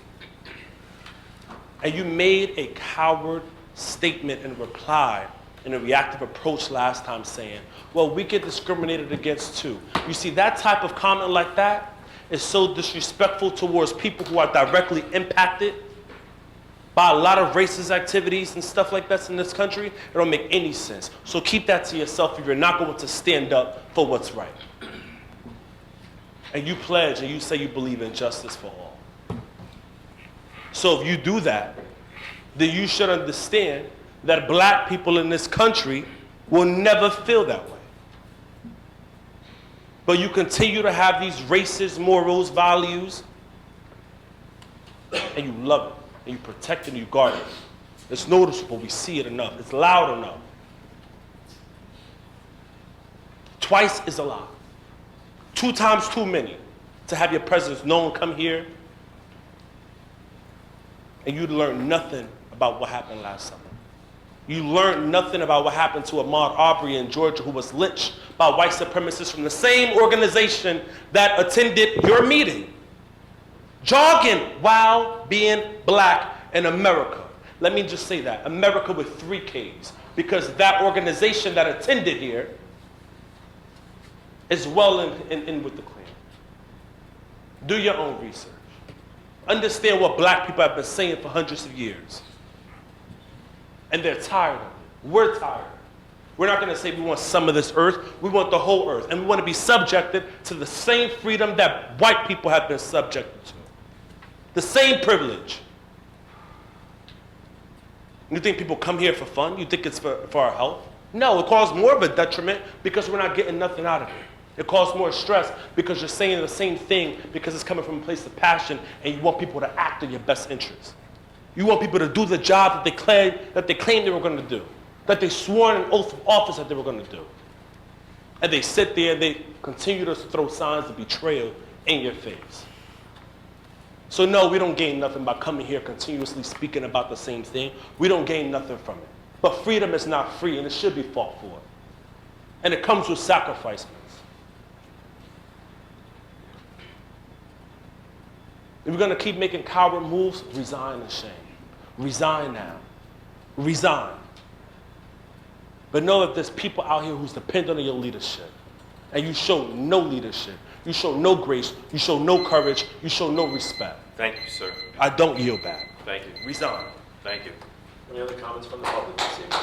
M: And you made a coward statement in reply in a reactive approach last time saying, well, we get discriminated against too. You see, that type of comment like that is so disrespectful towards people who are directly impacted by a lot of racist activities and stuff like that in this country. It don't make any sense. So keep that to yourself if you're not going to stand up for what's right. And you pledge and you say you believe in justice for all. So if you do that, then you should understand that black people in this country will never feel that way. But you continue to have these racist morals, values, and you love it, and you protect it, and you guard it. It's noticeable, we see it enough, it's loud enough. Twice is a lot. 2 times too many to have your presence known come here and you learn nothing about what happened last summer. You learned nothing about what happened to Ahmaud Arbery in Georgia, who was lynched by white supremacists from the same organization that attended your meeting. Jogging while being black in America. Let me just say that. America with 3 Ks. Because that organization that attended here is well in with the Klan. Do your own research. Understand what black people have been saying for hundreds of years. And they're tired of it. We're tired. We're not going to say we want some of this earth. We want the whole earth. And we want to be subjected to the same freedom that white people have been subjected to. The same privilege. You think people come here for fun? You think it's for our health? No, it causes more of a detriment because we're not getting nothing out of it. It causes more stress because you're saying the same thing because it's coming from a place of passion and you want people to act in your best interest. You want people to do the job that they claimed they were going to do, that they swore in an oath of office that they were going to do. And they sit there and they continue to throw signs of betrayal in your face. So no, we don't gain nothing by coming here continuously speaking about the same thing. We don't gain nothing from it. But freedom is not free and it should be fought for. And it comes with sacrifices. If you're going to keep making coward moves, resign in shame. Resign now. Resign. But know that there's people out here who's dependent on your leadership. And you show no leadership. You show no grace. You show no courage. You show no respect.
A: Thank you, sir.
M: I don't yield back.
A: Thank you.
M: Resign.
A: Thank you.
B: Any other comments from the public this evening?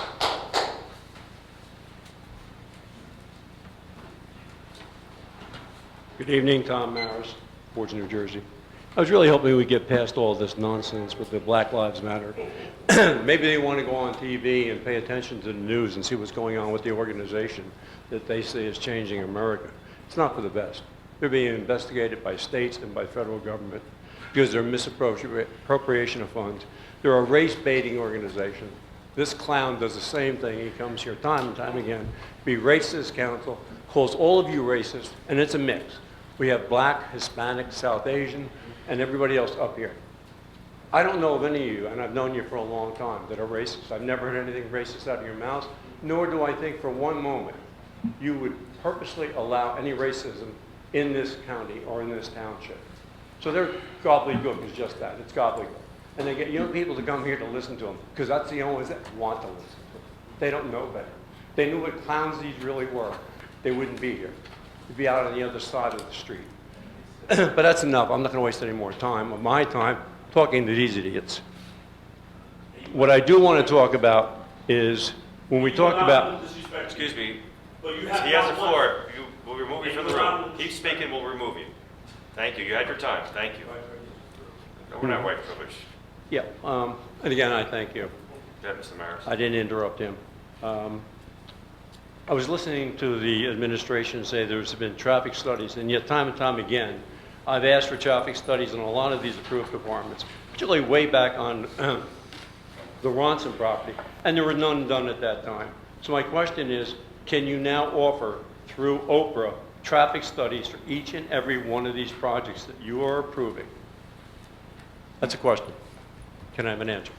E: Good evening, Tom Maris, Boards, New Jersey. I was really hoping we'd get past all this nonsense with the Black Lives Matter. Maybe they want to go on TV and pay attention to the news and see what's going on with the organization that they say is changing America. It's not for the best. They're being investigated by states and by federal government because they're misappropriation of funds. They're a race-baiting organization. This clown does the same thing. He comes here time and time again, be racist counsel, calls all of you racist, and it's a mix. We have black, Hispanic, South Asian, and everybody else up here. I don't know of any of you, and I've known you for a long time, that are racist. I've never heard anything racist out of your mouth. nor do I think for one moment you would purposely allow any racism in this county or in this township. So their gobbledygook is just that, it's gobbledygook. And they get young people to come here to listen to them, because that's the only ones that want to listen to them. They don't know better. They knew what clowns these really were, they wouldn't be here. They'd be out on the other side of the street. But that's enough. I'm not going to waste any more time of my time talking to these idiots. What I do want to talk about is when we talk about...
A: Excuse me. He has the floor. We'll remove you from the room. Keep speaking, we'll remove you. Thank you. You had your time. Thank you. No, we're not white privileged.
E: Yeah, and again, I thank you.
A: Go ahead, Mr. Maris.
E: I didn't interrupt him. I was listening to the administration say there's been traffic studies, and yet time and time again, I've asked for traffic studies on a lot of these approved departments, particularly way back on the Ronson property, and there were none done at that time. So my question is, can you now offer, through Oprah, traffic studies for each and every one of these projects that you are approving? That's a question. Can I have an answer?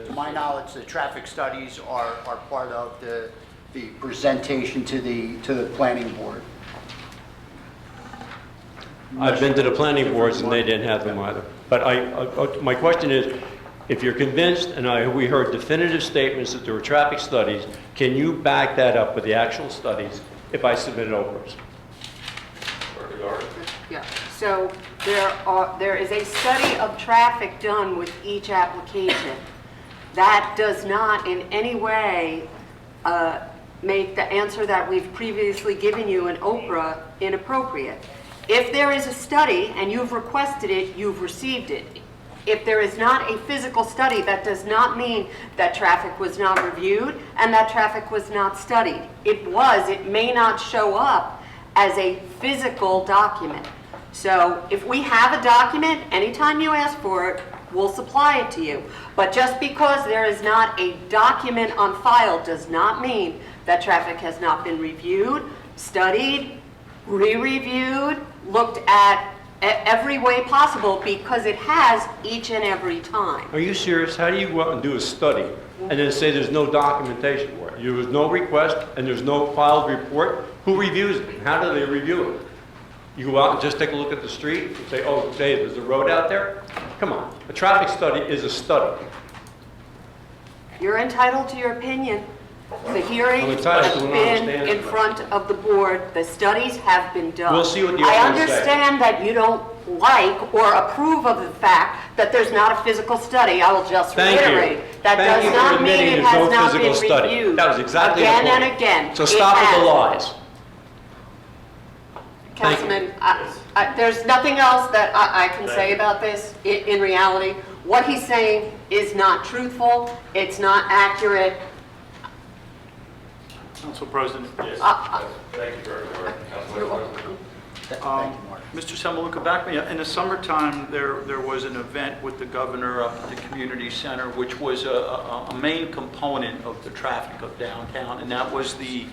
F: To my knowledge, the traffic studies are part of the presentation to the planning board.
E: I've been to the planning boards and they didn't have them either. But my question is, if you're convinced, and we heard definitive statements that there were traffic studies, can you back that up with the actual studies if I submitted Oprah's?
G: Yeah, so there is a study of traffic done with each application. That does not in any way make the answer that we've previously given you in Oprah inappropriate. If there is a study and you've requested it, you've received it. If there is not a physical study, that does not mean that traffic was not reviewed and that traffic was not studied. It may not show up as a physical document. So if we have a document, anytime you ask for it, we'll supply it to you. But just because there is not a document on file does not mean that traffic has not been reviewed, studied, re-reviewed, looked at every way possible, because it has each and every time.
E: Are you serious? How do you go out and do a study and then say there's no documentation for it? There was no request and there's no filed report? Who reviews it? How do they review it? You go out and just take a look at the street and say, oh, Dave, there's a road out there? Come on. A traffic study is a study.
G: You're entitled to your opinion. The hearing
E: I'm entitled
G: has
E: to an
G: been
E: understanding.
G: in front of the board. The studies have been done.
E: We'll see what the
G: I
E: others say.
G: understand that you don't like or approve of the fact that there's not a physical study. I will just
E: Thank you.
G: reiterate. That
E: Thank you
G: does
E: for
G: not mean
E: admitting
G: it
E: there's
G: has
E: no
G: not
E: physical
G: been
E: study.
G: reviewed.
E: That was exactly the
G: again
E: point.
G: and again.
E: So
G: It
E: stop with
G: has.
E: the lies. Thank you.
G: Councilman, there's nothing else that I can say about this in reality. What he's saying is not truthful. It's not accurate.
D: Council President.
A: Yes. Thank you very much.
G: You're
A: Councilman
G: welcome.
F: Thank you, Mark.
D: Mr. Semaluka, back me up. In the summertime, there was an event with the governor up at the community center, which was a main component of the traffic of downtown, and that was the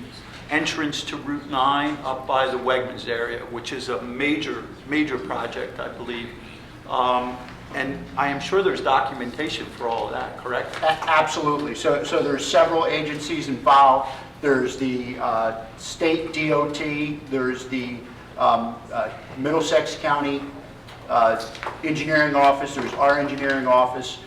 D: entrance to Route 9 up by the Wegmans area, which is a major project, I believe. And I am sure there's documentation for all of that, correct?
F: Absolutely. So there's several agencies involved. There's the state DOT, there's the Middlesex County engineering office, there's our engineering office.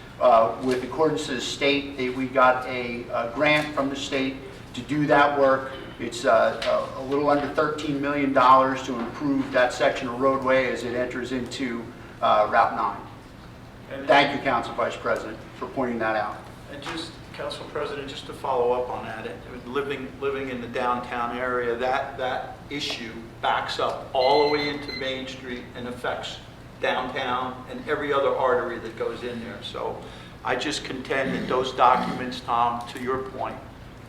F: With accordance to the state, we got a grant from the state to do that work. It's a little under $13 million to improve that section of roadway as it enters into Route 9. Thank you, Council Vice President, for pointing that out.
D: And just, Council President, just to follow up on that, living in the downtown area, that issue backs up all the way into Main Street and affects downtown and every other artery that goes in there. So I just contend that those documents, Tom, to your point,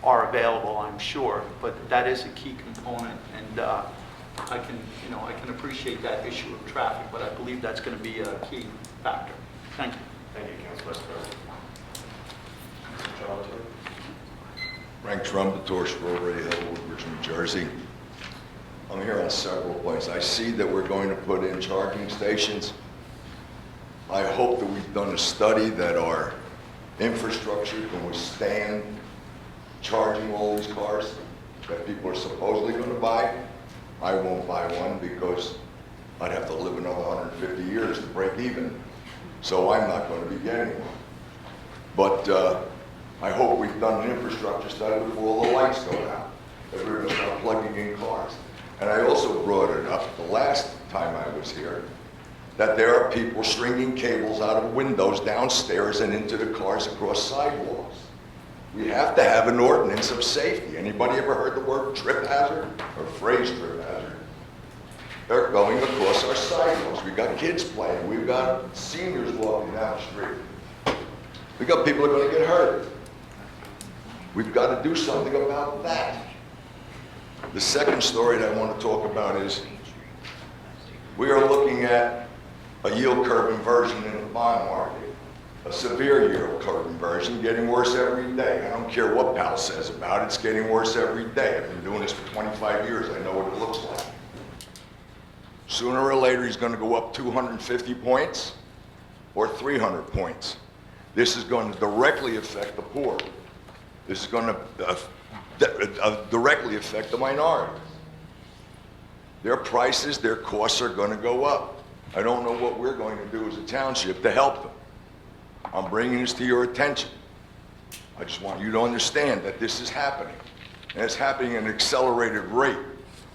D: are available, I'm sure, but that is a key component, and I can appreciate that issue of traffic, but I believe that's going to be a key factor. Thank you.
A: Thank you, Council Vice President.
N: Frank Trumbutor, Strawberry Hill, Woodbridge, New Jersey. I'm here on several points. I see that we're going to put in charging stations. I hope that we've done a study that our infrastructure can withstand charging all these cars that people are supposedly going to buy. I won't buy one because I'd have to live another 150 years to break even. So I'm not going to be getting one. But I hope we've done an infrastructure study before all the lights go out, that we're going to start plugging in cars. And I also brought it up the last time I was here, that there are people stringing cables out of windows downstairs and into the cars across sidewalks. We have to have an ordinance of safety. Anybody ever heard the word trip hazard or phrase trip hazard? They're going across our sidewalks. We've got kids playing. We've got seniors walking down the street. We've got people who are going to get hurt. We've got to do something about that. The second story that I want to talk about is we are looking at a yield curve inversion in the bond market, a severe yield curve inversion, getting worse every day. I don't care what Powell says about it, it's getting worse every day. I've been doing this for 25 years, I know what it looks like. Sooner or later, he's going to go up 250 points or 300 points. This is going to directly affect the poor. This is going to directly affect the minorities. Their prices, their costs are going to go up. I don't know what we're going to do as a township to help them. I'm bringing this to your attention. I just want you to understand that this is happening. And it's happening at an accelerated rate.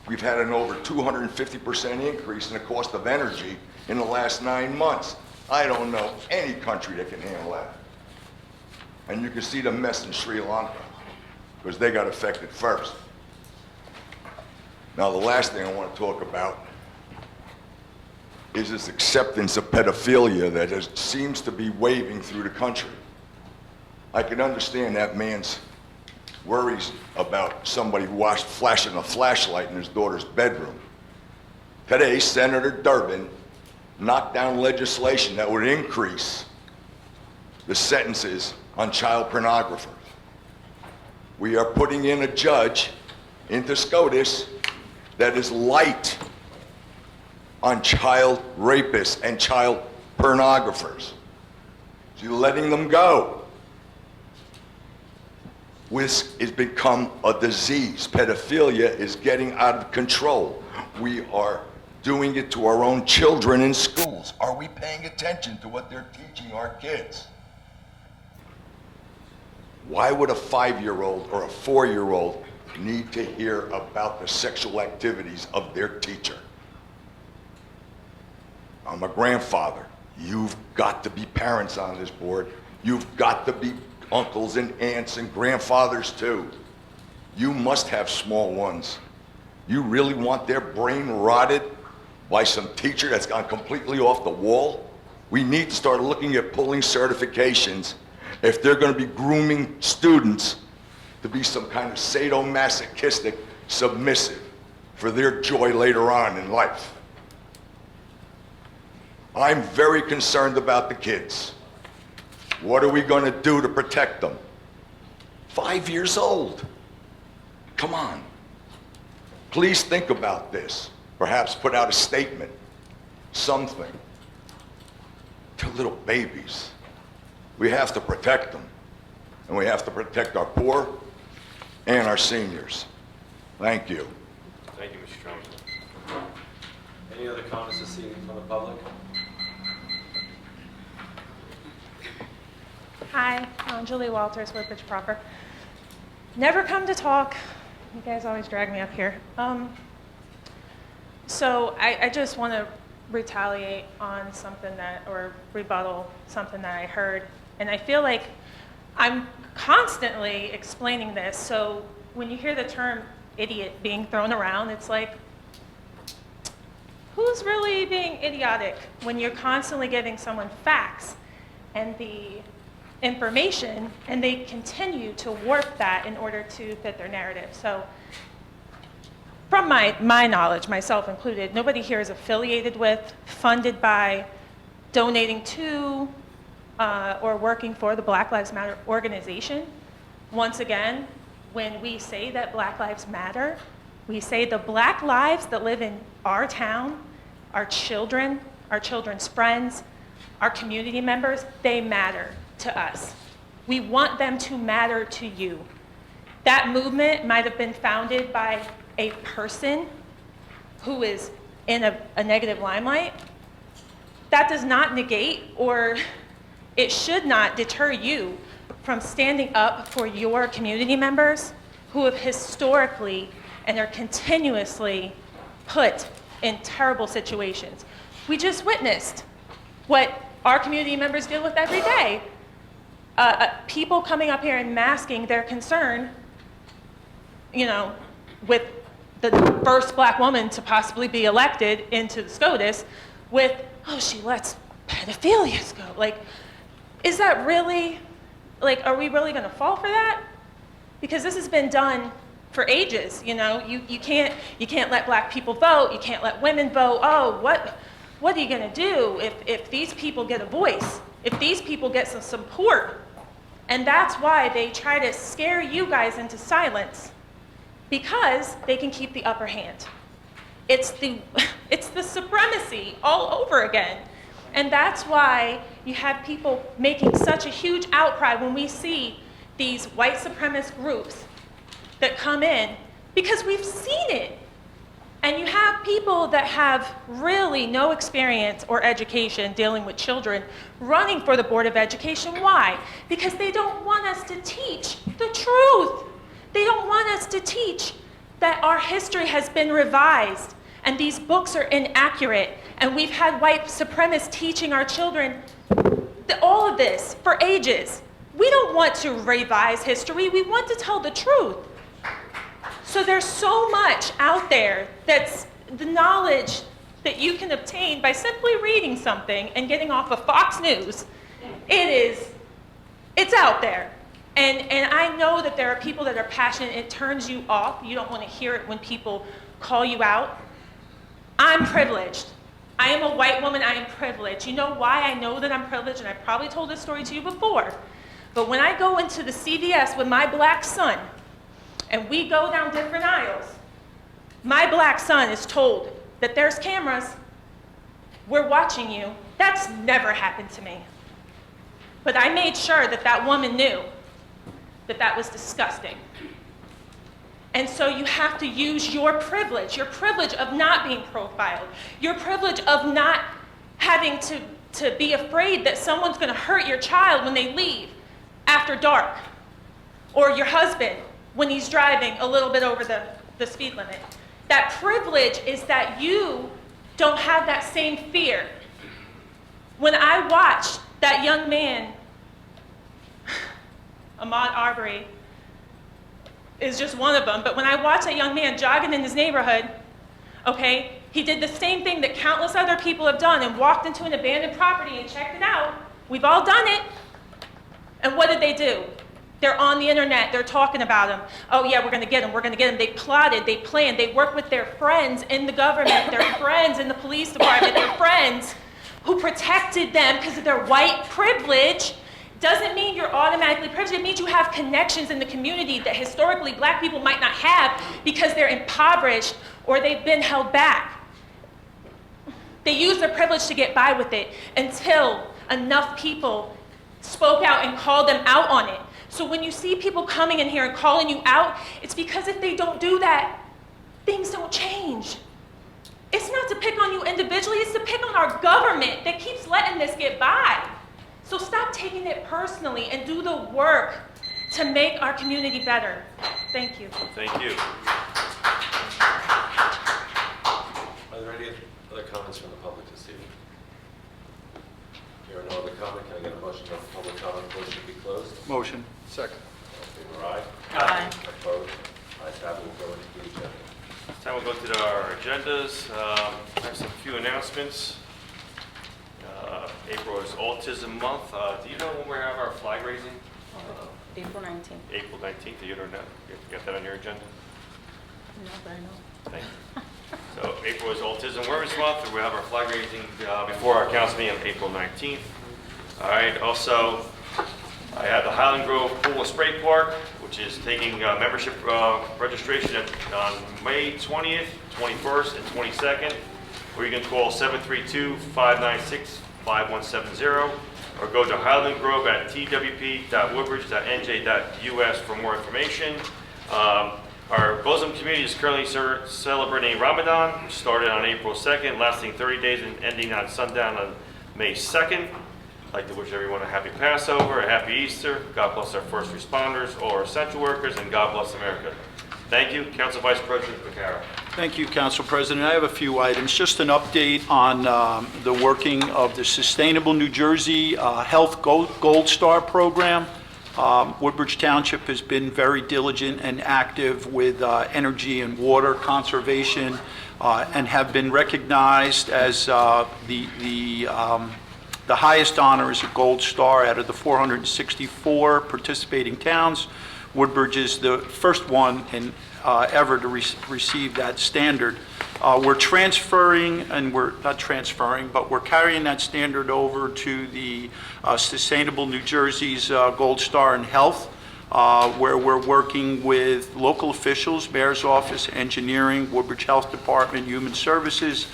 N: We've had an over 250% increase in the cost of energy in the last 9 months. I don't know any country that can handle that. And you can see the mess in Sri Lanka, because they got affected first. Now, the last thing I want to talk about is this acceptance of pedophilia that seems to be waving through the country. I can understand that man's worries about somebody flashing a flashlight in his daughter's bedroom. Today, Senator Durbin knocked down legislation that would increase the sentences on child pornographers. We are putting in a judge into SCOTUS that is light on child rapists and child pornographers. She's letting them go. This has become a disease. Pedophilia is getting out of control. We are doing it to our own children in schools. Are we paying attention to what they're teaching our kids? Why would a 5-year-old or a 4-year-old need to hear about the sexual activities of their teacher? I'm a grandfather. You've got to be parents on this board. You've got to be uncles and aunts and grandfathers too. You must have small ones. You really want their brain rotted by some teacher that's gone completely off the wall? We need to start looking at pulling certifications if they're going to be grooming students to be some kind of sadomasochistic submissive for their joy later on in life. I'm very concerned about the kids. What are we going to do to protect them? 5 years old. Come on. Please think about this. Perhaps put out a statement, something. They're little babies. We have to protect them. And we have to protect our poor and our seniors. Thank you.
B: Thank you, Mr. Trump. Any other comments this evening from the public?
O: Hi, I'm Julie Walters, Woodbridge proper. Never come to talk. You guys always drag me up here. So I just want to retaliate on something that, or rebuttal something that I heard. And I feel like I'm constantly explaining this. So when you hear the term idiot being thrown around, it's like, who's really being idiotic when you're constantly giving someone facts and the information, and they continue to warp that in order to fit their narrative. So from my knowledge, myself included, nobody here is affiliated with, funded by, donating to, or working for the Black Lives Matter organization. Once again, when we say that Black Lives Matter, we say the Black lives that live in our town, our children's friends, our community members, they matter to us. We want them to matter to you. that movement might have been founded by a person who is in a negative limelight, that does not negate, or it should not deter you from standing up for your community members who have historically and are continuously put in terrible situations. We just witnessed what our community members deal with every day. People coming up here and masking their concern, you know, with the first black woman to possibly be elected into the SCOTUS with, oh, she lets pedophilia go. Like, is that really, like, are we really gonna fall for that? Because this has been done for ages, you know? You can't let black people vote, you can't let women vote. Oh, what are you gonna do if these people get a voice, if these people get some support? And that's why they try to scare you guys into silence, because they can keep the upper hand. It's the supremacy all over again. And that's why you have people making such a huge outcry when we see these white supremacist groups that come in, because we've seen it. And you have people that have really no experience or education dealing with children running for the Board of Education. Why? Because they don't want us to teach the truth. They don't want us to teach that our history has been revised and these books are inaccurate. And we've had white supremacists teaching our children all of this for ages. We don't want to revise history. We want to tell the truth. So there's so much out there that's the knowledge that you can obtain by simply reading something and getting off of Fox News. It's out there. And I know that there are people that are passionate. It turns you off. You don't want to hear it when people call you out. I'm privileged. I am a white woman. I am privileged. You know why I know that I'm privileged? And I probably told this story to you before. But when I go into the CVS with my black son, and we go down different aisles, my black son is told that there's cameras, we're watching you. That's never happened to me. But I made sure that that woman knew that that was disgusting. And so you have to use your privilege of not being profiled, your privilege of not having to be afraid that someone's gonna hurt your child when they leave after dark, or your husband when he's driving a little bit over the speed limit. That privilege is that you don't have that same fear. When I watched that young man, Ahmaud Arbery is just one of them, but when I watched that young man jogging in his neighborhood, okay, he did the same thing that countless other people have done and walked into an abandoned property and checked it out. We've all done it. And what did they do? They're on the internet, they're talking about him. Oh yeah, we're gonna get him, we're gonna get him. They plotted, they planned, they worked with their friends in the government, their friends in the police department, their friends who protected them because of their white privilege. Doesn't mean you're automatically privileged. It means you have connections in the community that historically black people might not have because they're impoverished or they've been held back. They use their privilege to get by with it until enough people spoke out and called them out on it. So when you see people coming in here and calling you out, it's because if they don't do that, things don't change. It's not to pick on you individually, it's to pick on our government that keeps letting this get by. So stop taking it personally and do the work to make our community better. Thank you.
A: Thank you.
B: Are there any other comments from the public this evening? Here are no other comment. Can I get a motion that the public comment portion be closed?
D: Motion. Second.
B: All in favor, aye?
H: Aye.
B: Opposed? Ayes have it. We'll go into the agenda.
A: This time we'll go to our agendas. I have some few announcements. April is Autism Month. Do you know when we have our flag raising?
H: April 19th.
A: April 19th. You don't know? You got that on your agenda?
H: No, but I know.
A: Thank you. So April is Autism Awareness Month, and we'll have our flag raising before our council meeting on April 19th. All right, also, I have the Highland Grove Pool and Spray Park, which is taking membership registration on May 20th, 21st, and 22nd, or you can call 732-596-5170, or go to Highland Grove at twp.woodbridge.nj.us for more information. Our Muslim community is currently celebrating Ramadan, which started on April 2nd, lasting 30 days and ending on sundown on May 2nd. I'd like to wish everyone a happy Passover, a happy Easter. God bless our first responders, all our essential workers, and God bless America. Thank you. Council Vice President Vaccaro.
D: Thank you, Council President. I have a few items. Just an update on the working of the Sustainable New Jersey Health Gold Star program. Woodbridge Township has been very diligent and active with energy and water conservation and have been recognized as the highest honor is a Gold Star out of the 464 participating towns. Woodbridge is the first one ever to receive that standard. We're transferring, and we're not transferring, but we're carrying that standard over to the Sustainable New Jersey's Gold Star in Health, where we're working with local officials, Mayor's Office, Engineering, Woodbridge Health Department, Human Services,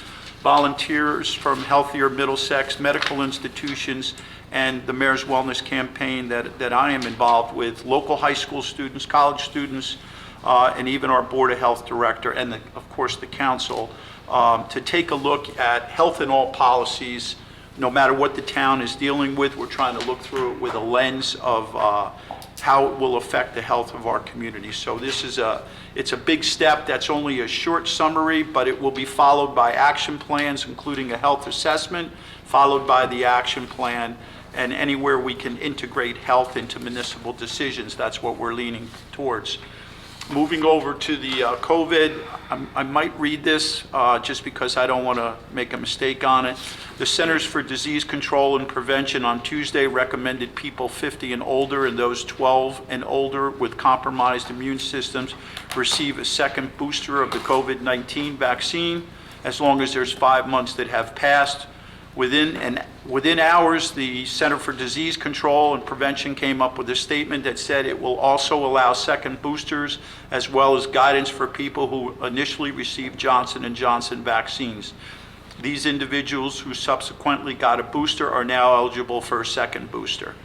D: volunteers from Healthier Middlesex, medical institutions, and the Mayor's Wellness Campaign that I am involved with, local high school students, college students, and even our Board of Health Director, and of course the Council, to take a look at health in all policies. No matter what the town is dealing with, we're trying to look through it with a lens of how it will affect the health of our community. So this is it's a big step. That's only a short summary, but it will be followed by action plans, including a health assessment, followed by the action plan, and anywhere we can integrate health into municipal decisions, that's what we're leaning towards. Moving over to the COVID, I might read this just because I don't want to make a mistake on it. The Centers for Disease Control and Prevention on Tuesday recommended people 50 and older and those 12 and older with compromised immune systems receive a second booster of the COVID-19 vaccine as long as there's 5 months that have passed. Within hours, the Center for Disease Control and Prevention came up with a statement that said it will also allow second boosters as well as guidance for people who initially received Johnson & Johnson vaccines. These individuals who subsequently got a booster are now eligible for a second booster.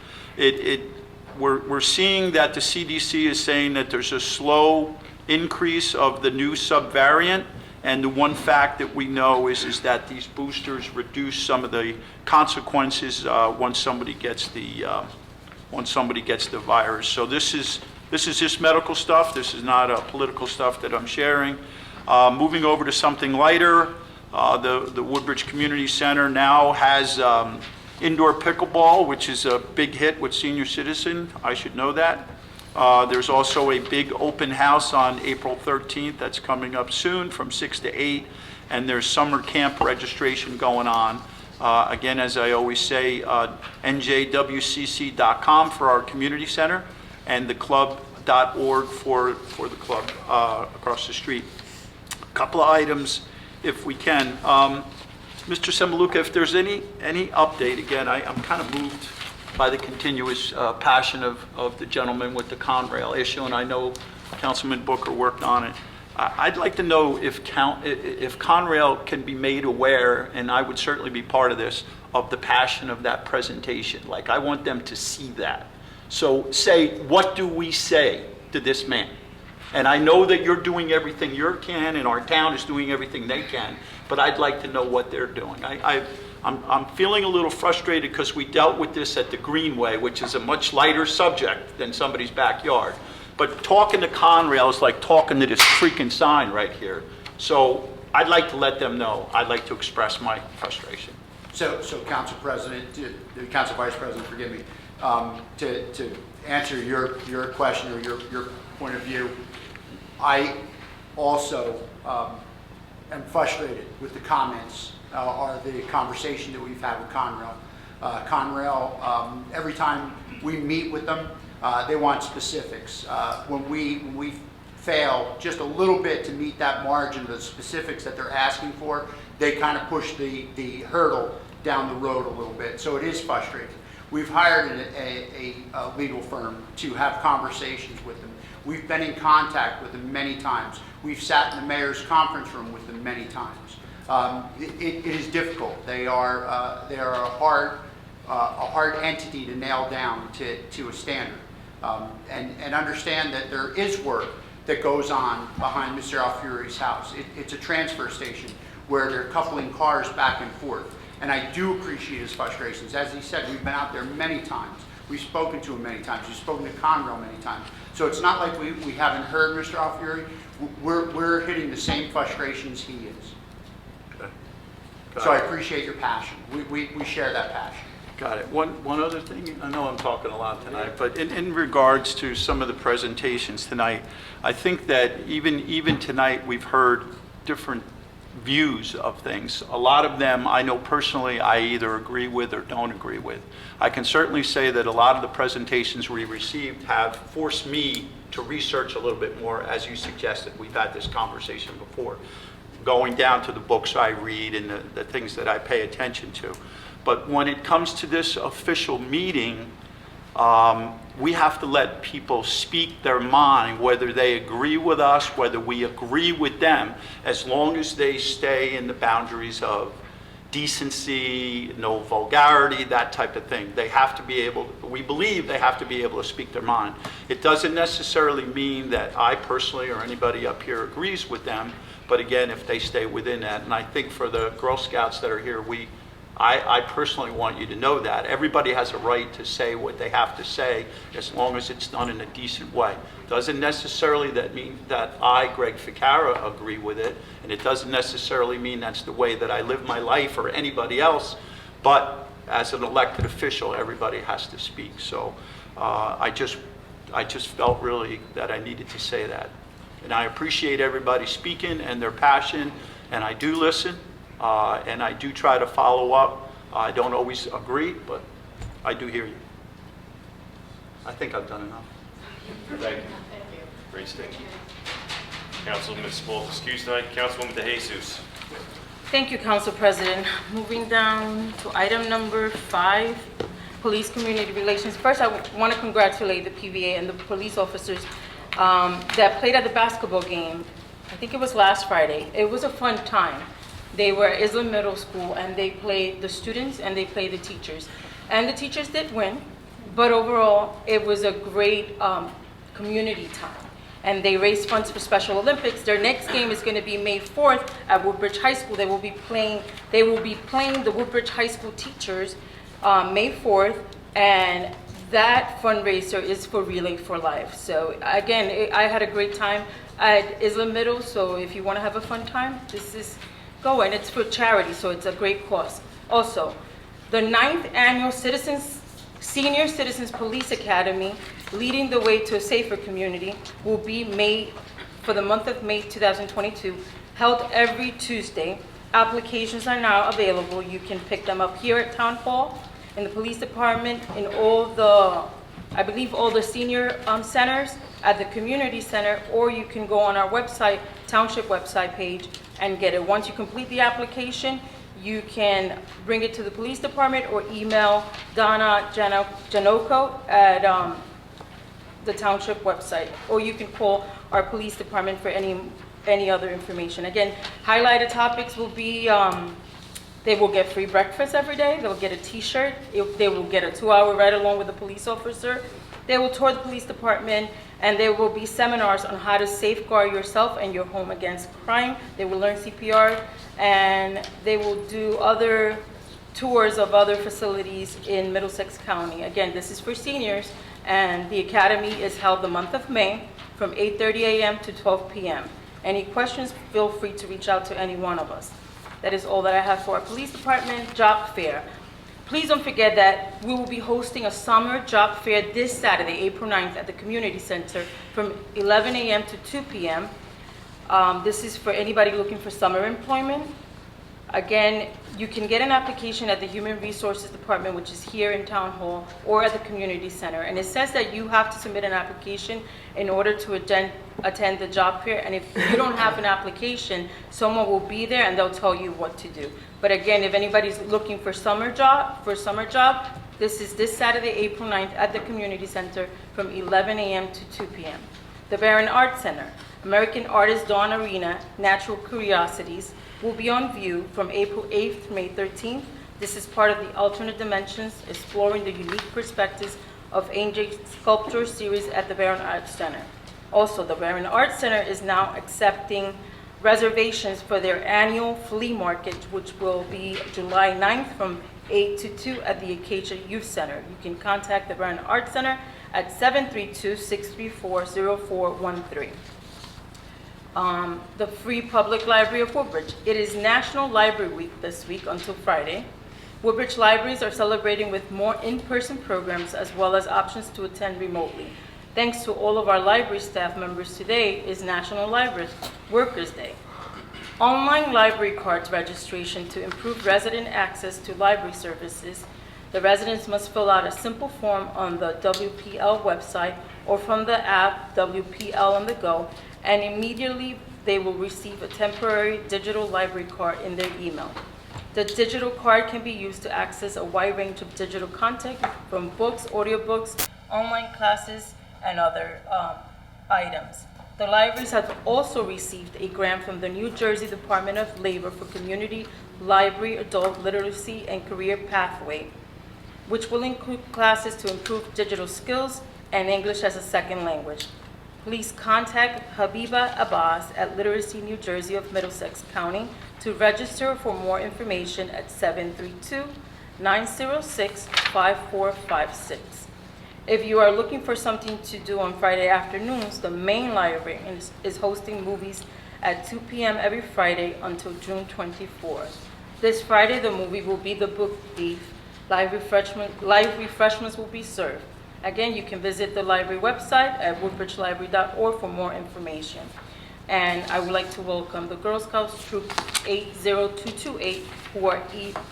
D: We're seeing that the CDC is saying that there's a slow increase of the new subvariant. And the one fact that we know is that these boosters reduce some of the consequences once somebody gets the virus. So this is just medical stuff. This is not political stuff that I'm sharing. Moving over to something lighter, the Woodbridge Community Center now has indoor pickleball, which is a big hit with senior citizen. I should know that. There's also a big open house on April 13th that's coming up soon from 6 to 8, and there's summer camp registration going on. Again, as I always say, njwcc.com for our community center and theclub.org for the club across the street. A couple of items, if we can. Mr. Semaluka, if there's any update, again, I'm kind of moved by the continuous passion of the gentleman with the Conrail issue, and I know Councilman Booker worked on it. I'd like to know if Conrail can be made aware, and I would certainly be part of this, of the passion of that presentation. Like, I want them to see that. So say, what do we say to this man? And I know that you're doing everything you can, and our town is doing everything they can, but I'd like to know what they're doing. I'm feeling a little frustrated because we dealt with this at the Greenway, which is a much lighter subject than somebody's backyard. But talking to Conrail is like talking to this freaking sign right here. So I'd like to let them know. I'd like to express my frustration.
F: So Council President, Council Vice President, forgive me, to answer your question or your point of view, I also am frustrated with the comments or the conversation that we've had with Conrail. Conrail, every time we meet with them, they want specifics. When we fail just a little bit to meet that margin, the specifics that they're asking for, they kind of push the hurdle down the road a little bit. So it is frustrating. We've hired a legal firm to have conversations with them. We've been in contact with them many times. We've sat in the mayor's conference room with them many times. It is difficult. They are a hard entity to nail down to a standard, and understand that there is work that goes on behind Mr. Alfieri's house. It's a transfer station where they're coupling cars back and forth. And I do appreciate his frustrations. As he said, we've been out there many times. We've spoken to him many times. We've spoken to Conrail many times. So it's not like we haven't heard Mr. Alfieri. We're hitting the same frustrations he is.
D: Okay.
F: So I appreciate your passion. We share that passion.
D: Got it. One other thing, I know I'm talking a lot tonight, but in regards to some of the presentations tonight, I think that even tonight, we've heard different views of things. A lot of them, I know personally, I either agree with or don't agree with. I can certainly say that a lot of the presentations we received have forced me to research a little bit more, as you suggested. We've had this conversation before, going down to the books I read and the things that I pay attention to. But when it comes to this official meeting, we have to let people speak their mind, whether they agree with us, whether we agree with them, as long as they stay in the boundaries of decency, no vulgarity, that type of thing. They have to be able, we believe they have to be able to speak their mind. It doesn't necessarily mean that I personally or anybody up here agrees with them, but again, if they stay within that. And I think for the Girl Scouts that are here, I personally want you to know that. Everybody has a right to say what they have to say as long as it's done in a decent way. Doesn't necessarily mean that I, Greg Ficara, agree with it, and it doesn't necessarily mean that's the way that I live my life or anybody else, but as an elected official, everybody has to speak. So I just felt really that I needed to say that. And I appreciate everybody speaking and their passion, and I do listen. And I do try to follow up. I don't always agree, but I do hear you. I think I've done enough.
A: Thank you. Great statement. Councilman Small, excuse tonight. Councilwoman DeJesus.
H: Thank you, Council President. Moving down to item number 5, Police Community Relations. First, I want to congratulate the PVA and the police officers that played at the basketball game. I think it was last Friday. It was a fun time. They were at Islam Middle School, and they played the students and they played the teachers. And the teachers did win, but overall, it was a great community time. And they raised funds for Special Olympics. Their next game is going to be May 4th at Woodbridge High School. They will be playing the Woodbridge High School teachers May 4th, and that fundraiser is for Relay for Life. So again, I had a great time at Islam Middle, so if you want to have a fun time, this is go, and it's for charity, so it's a great cause. Also, the 9th annual Senior Citizens Police Academy, Leading the Way to a Safer Community, will be for the month of May 2022, held every Tuesday. Applications are now available. You can pick them up here at Town Hall, in the police department, in I believe all the senior centers, at the community center, or you can go on our website, township website page, and get it. Once you complete the application, you can bring it to the police department or email Donna Janoco at the township website, or you can call our police department for any other information. Again, highlighted topics will be they will get free breakfast every day. They'll get a t-shirt. They will get a 2-hour ride along with a police officer. They will tour the police department, and there will be seminars on how to safeguard yourself and your home against crime. They will learn CPR, and they will do other tours of other facilities in Middlesex County. Again, this is for seniors, and the academy is held the month of May from 8:30 a.m. to 12 p.m. Any questions, feel free to reach out to any one of us. That is all that I have for our police department. Job fair. Please don't forget that we will be hosting a summer job fair this Saturday, April 9th, at the community center from 11 a.m. to 2 p.m. This is for anybody looking for summer employment. Again, you can get an application at the Human Resources Department, which is here in Town Hall, or at the community center. And it says that you have to submit an application in order to attend the job fair. And if you don't have an application, someone will be there and they'll tell you what to do. But again, if anybody's looking for summer job, this is this Saturday, April 9th, at the community center from 11 a.m. to 2 p.m. The Barron Art Center, American Artist Dawn Arena, Natural Curiosities, will be on view from April 8th to May 13th. This is part of the Alternate Dimensions, Exploring the Unique Perspectives of Ancient Sculpture series at the Barron Art Center. Also, the Barron Arts Center is now accepting reservations for their annual flea market, which will be July 9th from 8 to 2 at the Acacia Youth Center. You can contact the Barron Arts Center at 732-634-0413. The Free Public Library of Woodbridge. It is National Library Week this week until Friday. Woodbridge libraries are celebrating with more in-person programs as well as options to attend remotely. Thanks to all of our library staff members, today is National Library Workers' Day. Online library cards registration to improve resident access to library services. The residents must fill out a simple form on the WPL website or from the app WPL on the go, and immediately they will receive a temporary digital library card in their email. The digital card can be used to access a wide range of digital content from books, audiobooks, online classes, and other items. The libraries have also received a grant from the New Jersey Department of Labor for Community Library Adult Literacy and Career Pathway, which will include classes to improve digital skills and English as a second language. Please contact Habiba Abbas at Literacy New Jersey of Middlesex County to register for more information at 732-906-5456. If you are looking for something to do on Friday afternoons, the main library is hosting movies at 2 p.m. every Friday until June 24th. This Friday, the movie will be The Book Thief. Live refreshments will be served. Again, you can visit the library website at woodbridgelibrary.org for more information. And I would like to welcome the Girl Scouts Troop 80228, who are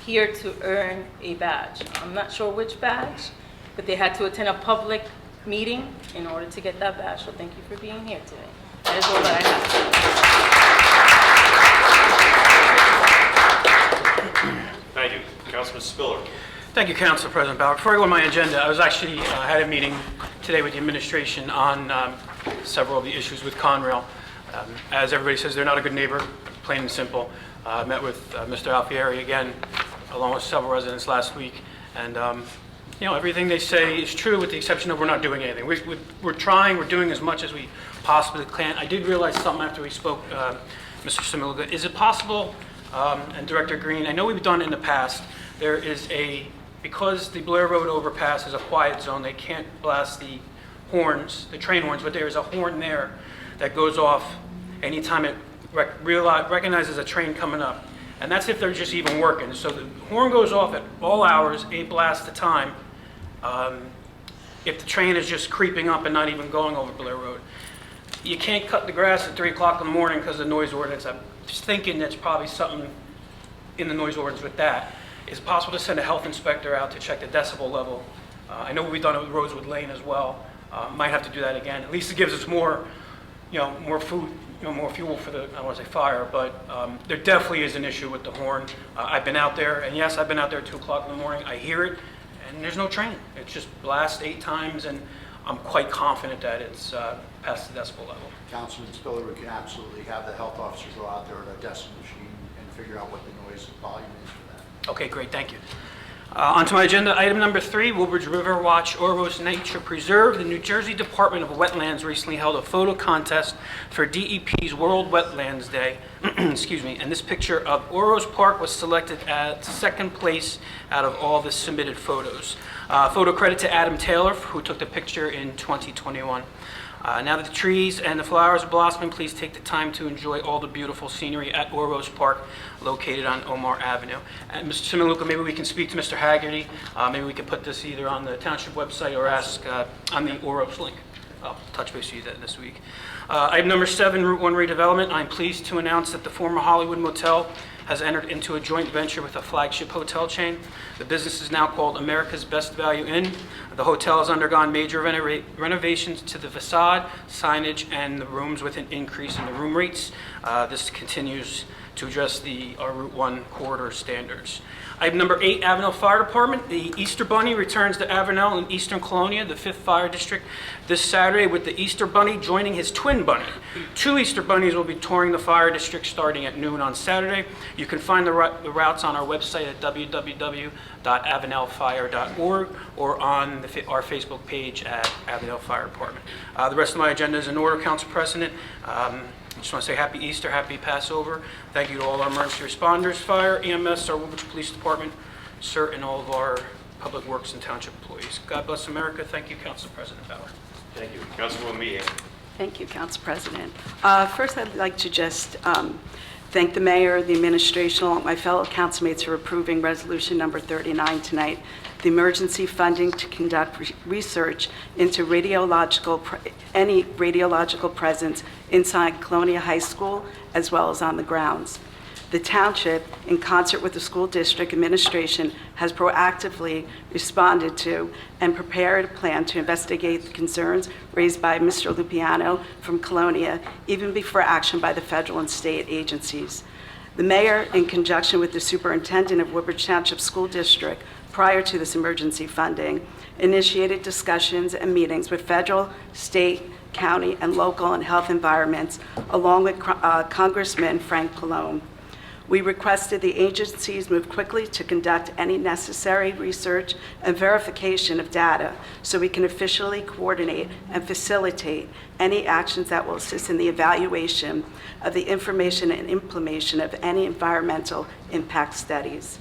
H: here to earn a badge. I'm not sure which badge, but they had to attend a public meeting in order to get that badge. So thank you for being here today. That is all that I have.
A: Thank you. Councilman Spiller.
P: Thank you, Council President Bauer. Before I go on my agenda, I was actually had a meeting today with the administration on several of the issues with Conrail. As everybody says, they're not a good neighbor, plain and simple. I met with Mr. Alfieri again, along with several residents last week, and you know, everything they say is true with the exception of we're not doing anything. We're trying, we're doing as much as we possibly can. I did realize something after we spoke, Mr. Similuga. Is it possible, and Director Green, I know we've done it in the past, there is because the Blair Road overpass is a quiet zone, they can't blast the horns, the train horns, but there is a horn there that goes off anytime it recognizes a train coming up. And that's if they're just even working. So the horn goes off at all hours, 8 blasts a time, if the train is just creeping up and not even going over Blair Road. You can't cut the grass at 3 o'clock in the morning because of the noise ordinance. I'm just thinking that's probably something in the noise ordinance with that. Is it possible to send a health inspector out to check the decibel level? I know we've done it with Rosewood Lane as well. Might have to do that again. At least it gives us more, more food, more fuel for the, I don't want to say fire, but there definitely is an issue with the horn. I've been out there, and yes, I've been out there at 2 o'clock in the morning. I hear it, and there's no train. It just blasts 8 times, and I'm quite confident that it's past the decibel level.
F: Councilman Spiller, we can absolutely have the health officer go out there at a decibel machine and figure out what the noise volume is for that.
P: Okay, great, thank you. Onto my agenda, item number 3, Woodbridge River Watch Oros Nature Preserve. The New Jersey Department of Wetlands recently held a photo contest for DEP's World Wetlands Day. Excuse me. And this picture of Oros Park was selected at second place out of all the submitted photos. Photo credit to Adam Taylor, who took the picture in 2021. Now that the trees and the flowers are blossoming, please take the time to enjoy all the beautiful scenery at Oros Park, located on Omar Avenue. And Mr. Similuka, maybe we can speak to Mr. Haggerty. Maybe we can put this either on the township website or ask on the Oros link. I'll touch base with you this week. Item number 7, Route 1 redevelopment. I'm pleased to announce that the former Hollywood Motel has entered into a joint venture with a flagship hotel chain. The business is now called America's Best Value Inn. The hotel has undergone major renovations to the facade, signage, and the rooms with an increase in the room rates. This continues to to address our Route 1 corridor standards. Item number 8, Avenel Fire Department. The Easter Bunny returns to Avenel in Eastern Colonia, the 5th Fire District, this Saturday, with the Easter Bunny joining his twin bunny. 2 Easter Bunnies will be touring the Fire District starting at noon on Saturday. You can find the routes on our website at www.avenelfire.org or on our Facebook page at Avenel Fire Department. The rest of my agenda is in order, Council President. I just want to say Happy Easter, Happy Passover. Thank you to all our emergency responders, fire, EMS, our Woodbridge Police Department, CERT, and all of our public works and township employees. God bless America. Thank you, Council President Bauer.
A: Thank you. Councilwoman Meehan.
Q: Thank you, Council President. First, I'd like to just thank the mayor, the administration, along with my fellow councilmates for approving resolution number 39 tonight, the emergency funding to conduct research into any radiological presence inside Colonia High School as well as on the grounds. The township, in concert with the school district administration, has proactively responded to and prepared a plan to investigate the concerns raised by Mr. Lupiano from Colonia, even before action by the federal and state agencies. The mayor, in conjunction with the superintendent of Woodbridge Township School District, prior to this emergency funding, initiated discussions and meetings with federal, state, county, and local and health environments, along with Congressman Frank Pallone. We requested the agencies move quickly to conduct any necessary research and verification of data so we can officially coordinate and facilitate any actions that will assist in the evaluation of the information and implementation of any environmental impact studies.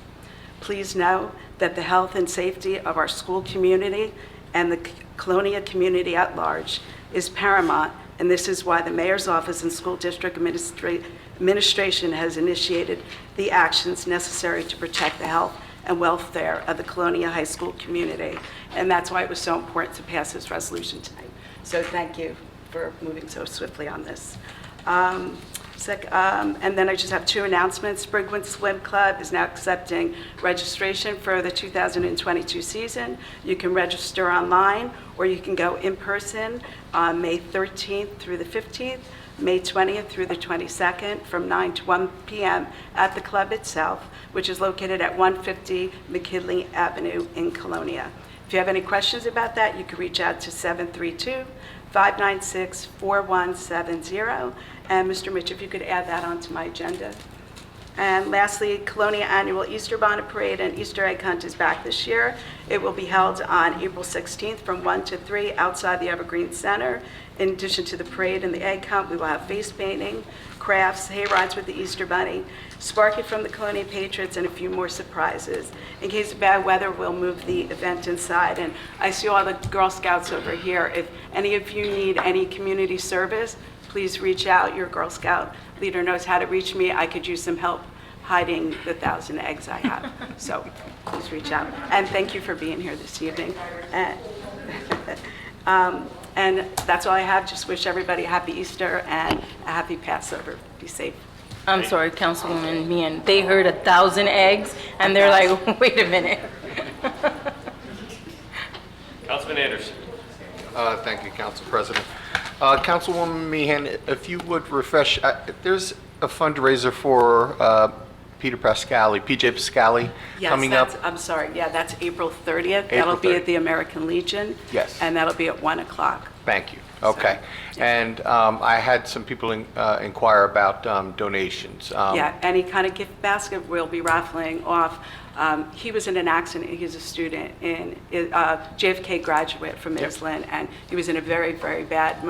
Q: Please know that the health and safety of our school community and the Colonia community at large is paramount, and this is why the mayor's office and school district administration has initiated the actions necessary to protect the health and welfare of the Colonia High School community. And that's why it was so important to pass this resolution tonight. So thank you for moving so swiftly on this. And then I just have 2 announcements. Brigwood Swim Club is now accepting registration for the 2022 season. You can register online or you can go in person on May 13th through the 15th, May 20th through the 22nd from 9 to 1 p.m. at the club itself, which is located at 150 McKinley Avenue in Colonia. If you have any questions about that, you can reach out to 732-596-4170. And Mr. Mitch, if you could add that onto my agenda. And lastly, Colonia Annual Easter Bonnet Parade and Easter Egg Hunt is back this year. It will be held on April 16th from 1 to 3 outside the Evergreen Center. In addition to the parade and the egg hunt, we will have face painting, crafts, hay rides with the Easter Bunny, Sparky from the Colonia Patriots, and a few more surprises. In case of bad weather, we'll move the event inside. And I see all the Girl Scouts over here. If any of you need any community service, please reach out. Your Girl Scout leader knows how to reach me. I could use some help hiding the 1,000 eggs I have. So please reach out. And thank you for being here this evening. And that's all I have. Just wish everybody a happy Easter and a happy Passover. Be safe.
H: I'm sorry, Councilwoman Meehan. They heard 1,000 eggs, and they're like, wait a minute.
A: Councilman Anderson.
L: Thank you, Council President. Councilwoman Meehan, if you would refresh, there's a fundraiser for PJ Pascali coming up.
Q: I'm sorry. Yeah, that's April 30th. That'll be at the American Legion.
L: Yes.
Q: And that'll be at 1 o'clock.
L: Thank you. Okay. And I had some people inquire about donations.
Q: Yeah, any kind of gift basket we'll be raffling off. He was in an accident. He's a student in JFK graduate from Island, and he was in a very, very bad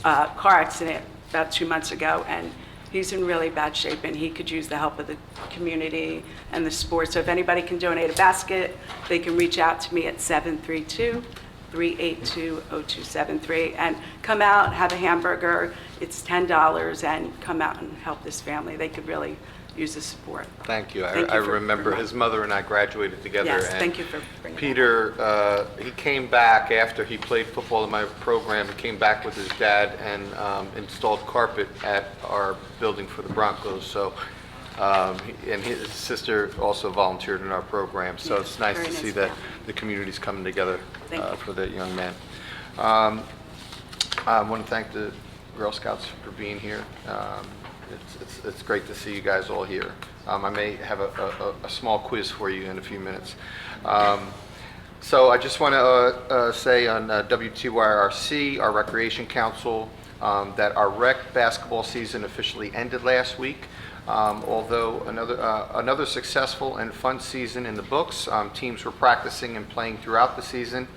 Q: car accident about 2 months ago, and he's in really bad shape, and he could use the help of the community and the sports. So if anybody can donate a basket, they can reach out to me at 732-382-0273 and come out, have a hamburger. It's $10, and come out and help this family. They could really use the support.
L: Thank you. I remember his mother and I graduated together.
Q: Yes,
L: and
Q: thank you for bringing
L: Peter, he came back after he played football in my program. He came back with his dad and installed carpet at our building for the Broncos. So, and his sister also volunteered in our program. So it's nice to see that the community's coming together for that young man. I want to thank the Girl Scouts for being here. It's great to see you guys all here. I may have a small quiz for you in a few minutes. So I just want to say on WTYRC, our Recreation Council, that our rec basketball season officially ended last week. Although another successful and fun season in the books, teams were practicing and playing throughout the season,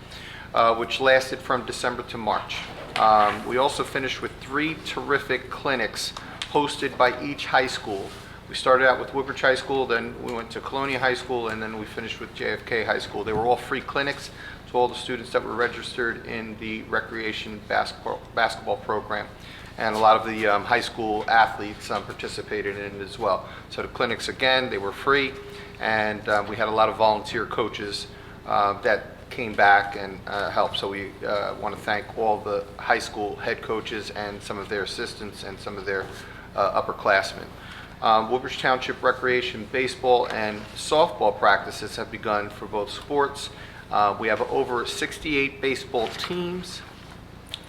L: which lasted from December to March. We also finished with 3 terrific clinics hosted by each high school. We started out with Woodbridge High School, then we went to Colonia High School, and then we finished with JFK High School. They were all free clinics to all the students that were registered in the recreation basketball program. And a lot of the high school athletes participated in it as well. So the clinics, again, they were free, and we had a lot of volunteer coaches that came back and helped. So we want to thank all the high school head coaches and some of their assistants and some of their upperclassmen. Woodbridge Township recreation baseball and softball practices have begun for both sports. We have over 68 baseball teams,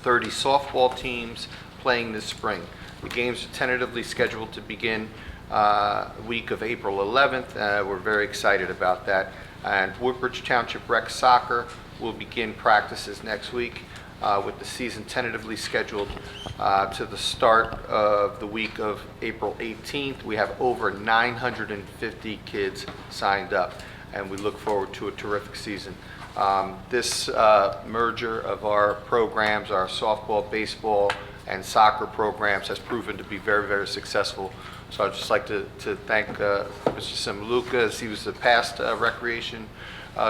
L: 30 softball teams playing this spring. The games are tentatively scheduled to begin week of April 11th. We're very excited about that. And Woodbridge Township Rec Soccer will begin practices next week with the season tentatively scheduled to the start of the week of April 18th. We have over 950 kids signed up, and we look forward to a terrific season. This merger of our programs, our softball, baseball, and soccer programs has proven to be very, very successful. So I'd just like to thank Mr. Simaluka, as he was the past recreation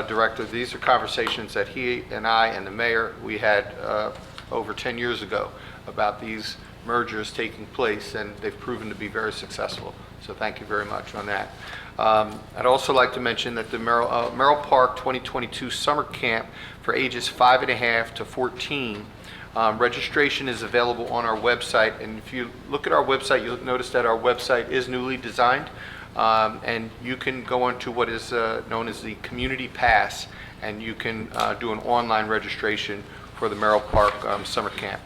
L: director. These are conversations that he and I and the mayor, we had over 10 years ago about these mergers taking place, and they've proven to be very successful. So thank you very much on that. I'd also like to mention that the Merrill Park 2022 Summer Camp for ages 5.5 to 14, registration is available on our website. And if you look at our website, you'll notice that our website is newly designed. And you can go onto what is known as the Community Pass, and you can do an online registration for the Merrill Park Summer Camp.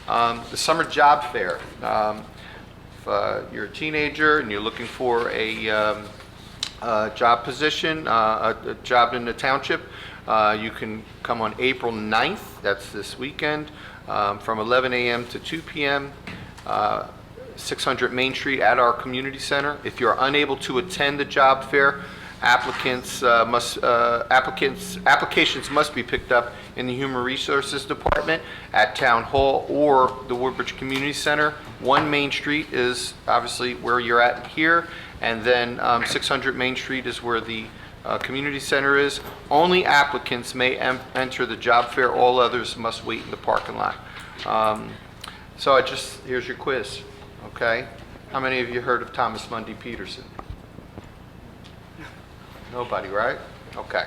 L: The Summer Job Fair. If you're a teenager and you're looking for a job position, a job in the township, you can come on April 9th, that's this weekend, from 11 a.m. to 2 p.m. 600 Main Street at our community center. If you're unable to attend the job fair, applications must be picked up in the Human Resources Department at Town Hall or the Woodbridge Community Center. 1 Main Street is obviously where you're at here, and then 600 Main Street is where the community center is. Only applicants may enter the job fair. All others must wait in the parking lot. So here's your quiz. Okay, how many of you heard of Thomas Mundy Peterson? Nobody, right? Okay,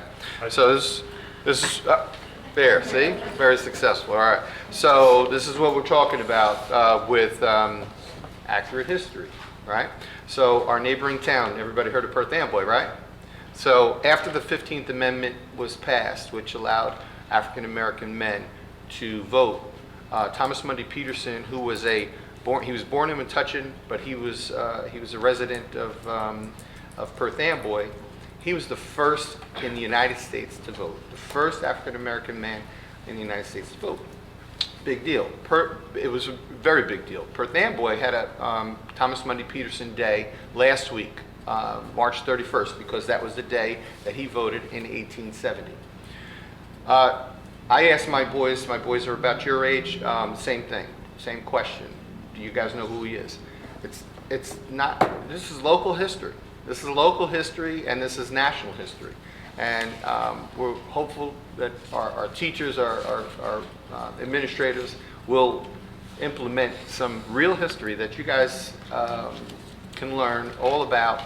L: so this is there. See, very successful. All right, so this is what we're talking about with accurate history, right? So our neighboring town, everybody heard of Perth Amboy, right? So after the 15th Amendment was passed, which allowed African American men to vote, Thomas Mundy Peterson, who was he was born in Metuchen, but he was a resident of Perth Amboy. He was the first in the United States to vote, the first African American man in the United States to vote. Big deal. It was a very big deal. Perth Amboy had a Thomas Mundy Peterson Day last week, March 31st, because that was the day that he voted in 1870. I asked my boys are about your age, same thing, same question. Do you guys know who he is? It's not, this is local history. This is local history, and this is national history. And we're hopeful that our teachers, our administrators will implement some real history that you guys can learn all about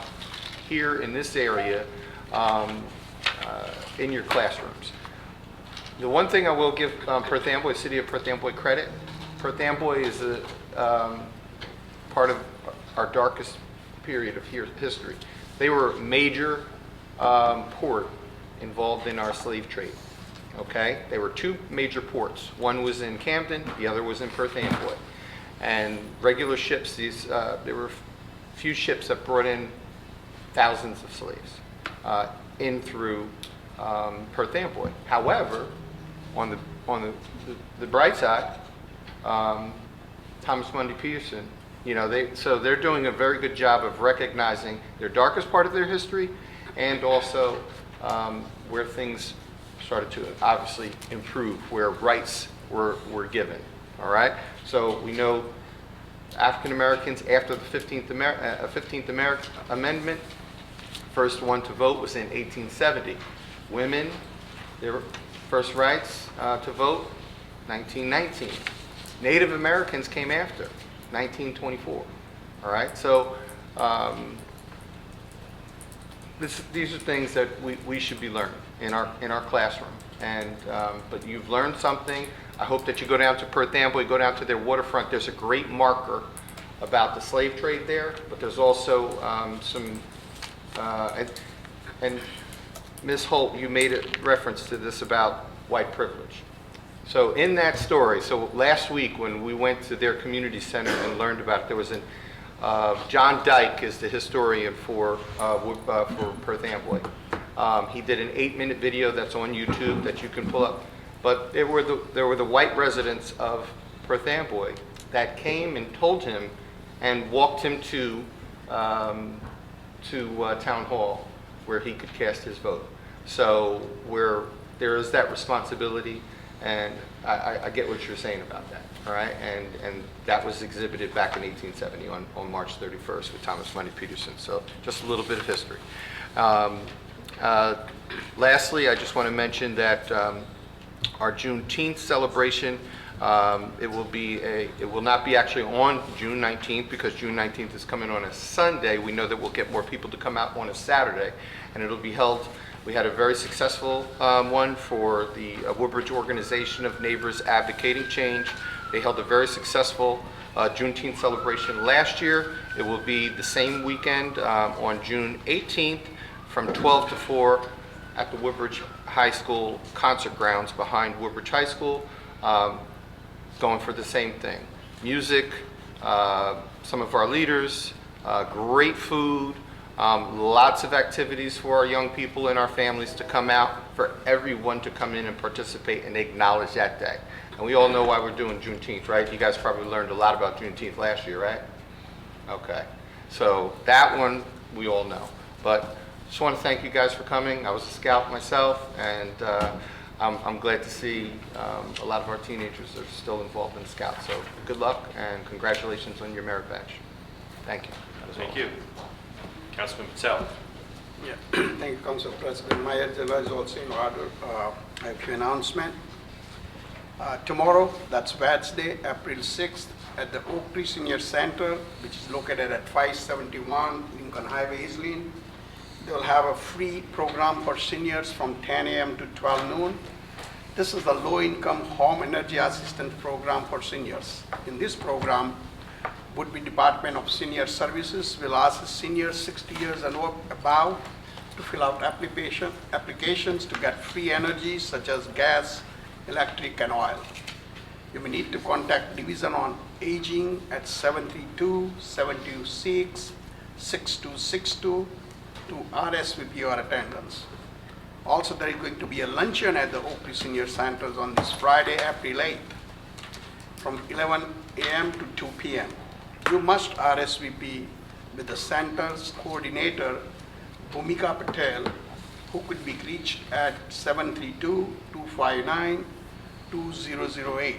L: here in this area in your classrooms. The one thing I will give Perth Amboy, City of Perth Amboy credit, Perth Amboy is a part of our darkest period of history. They were a major port involved in our slave trade. Okay, they were 2 major ports. One was in Camden, the other was in Perth Amboy. And regular ships, there were few ships that brought in thousands of slaves in through Perth Amboy. However, on the bright side, Thomas Mundy Peterson, so they're doing a very good job of recognizing their darkest part of their history, and also where things started to obviously improve, where rights were given. All right. So we know African Americans after the 15th Amendment, first one to vote was in 1870. Women, their first rights to vote, 1919. Native Americans came after, 1924. All right, so these are things that we should be learning in our classroom. And but you've learned something. I hope that you go down to Perth Amboy, go down to their waterfront. There's a great marker about the slave trade there, but there's also some. And Ms. Holt, you made a reference to this about white privilege. So in that story, so last week when we went to their community center and learned about it, there was John Dyke is the historian for Perth Amboy. He did an 8-minute video that's on YouTube that you can pull up. But there were the white residents of Perth Amboy that came and told him and walked him to town hall where he could cast his vote. So where there is that responsibility, and I get what you're saying about that, all right? And that was exhibited back in 1870 on March 31st with Thomas Mundy Peterson. So just a little bit of history. Lastly, I just want to mention that our Juneteenth celebration, it will not be actually on June 19th because June 19th is coming on a Sunday. We know that we'll get more people to come out on a Saturday, and it'll be held. We had a very successful one for the Woodbridge Organization of Neighbors Advocating Change. They held a very successful Juneteenth celebration last year. It will be the same weekend on June 18th from 12 to 4 at the Woodbridge High School concert grounds behind Woodbridge High School, going for the same thing. Music, some of our leaders, great food, lots of activities for our young people and our families to come out, for everyone to come in and participate and acknowledge that day. And we all know why we're doing Juneteenth, right? You guys probably learned a lot about Juneteenth last year, right? Okay. So that one we all know. But just want to thank you guys for coming. I was a scout myself, and I'm glad to see a lot of our teenagers are still involved in Scouts. So good luck and congratulations on your merit badge. Thank you.
A: Thank you. Councilman Patel.
R: Yeah, thank you, Council President. My agenda is also in order. I have a few announcements. Tomorrow, that's Wednesday, April 6th, at the Oak Tree Senior Center, which is located at 571 Lincoln Highway, Iselin. They will have a free program for seniors from 10 a.m. to 12 noon. This is the low-income home energy assistance program for seniors. In this program, Woodbridge Department of Senior Services will ask seniors 60 years and above to fill out applications to get free energy such as gas, electric, and oil. You may need to contact Division on Aging at 732-726-6262 to RSVP your attendance. Also, there is going to be a luncheon at the Oak Tree Senior Centers on this Friday, April 8th, from 11 a.m. to 2 p.m. You must RSVP with the center's coordinator, Bhumika Patel, who could be reached at 732-259-2008.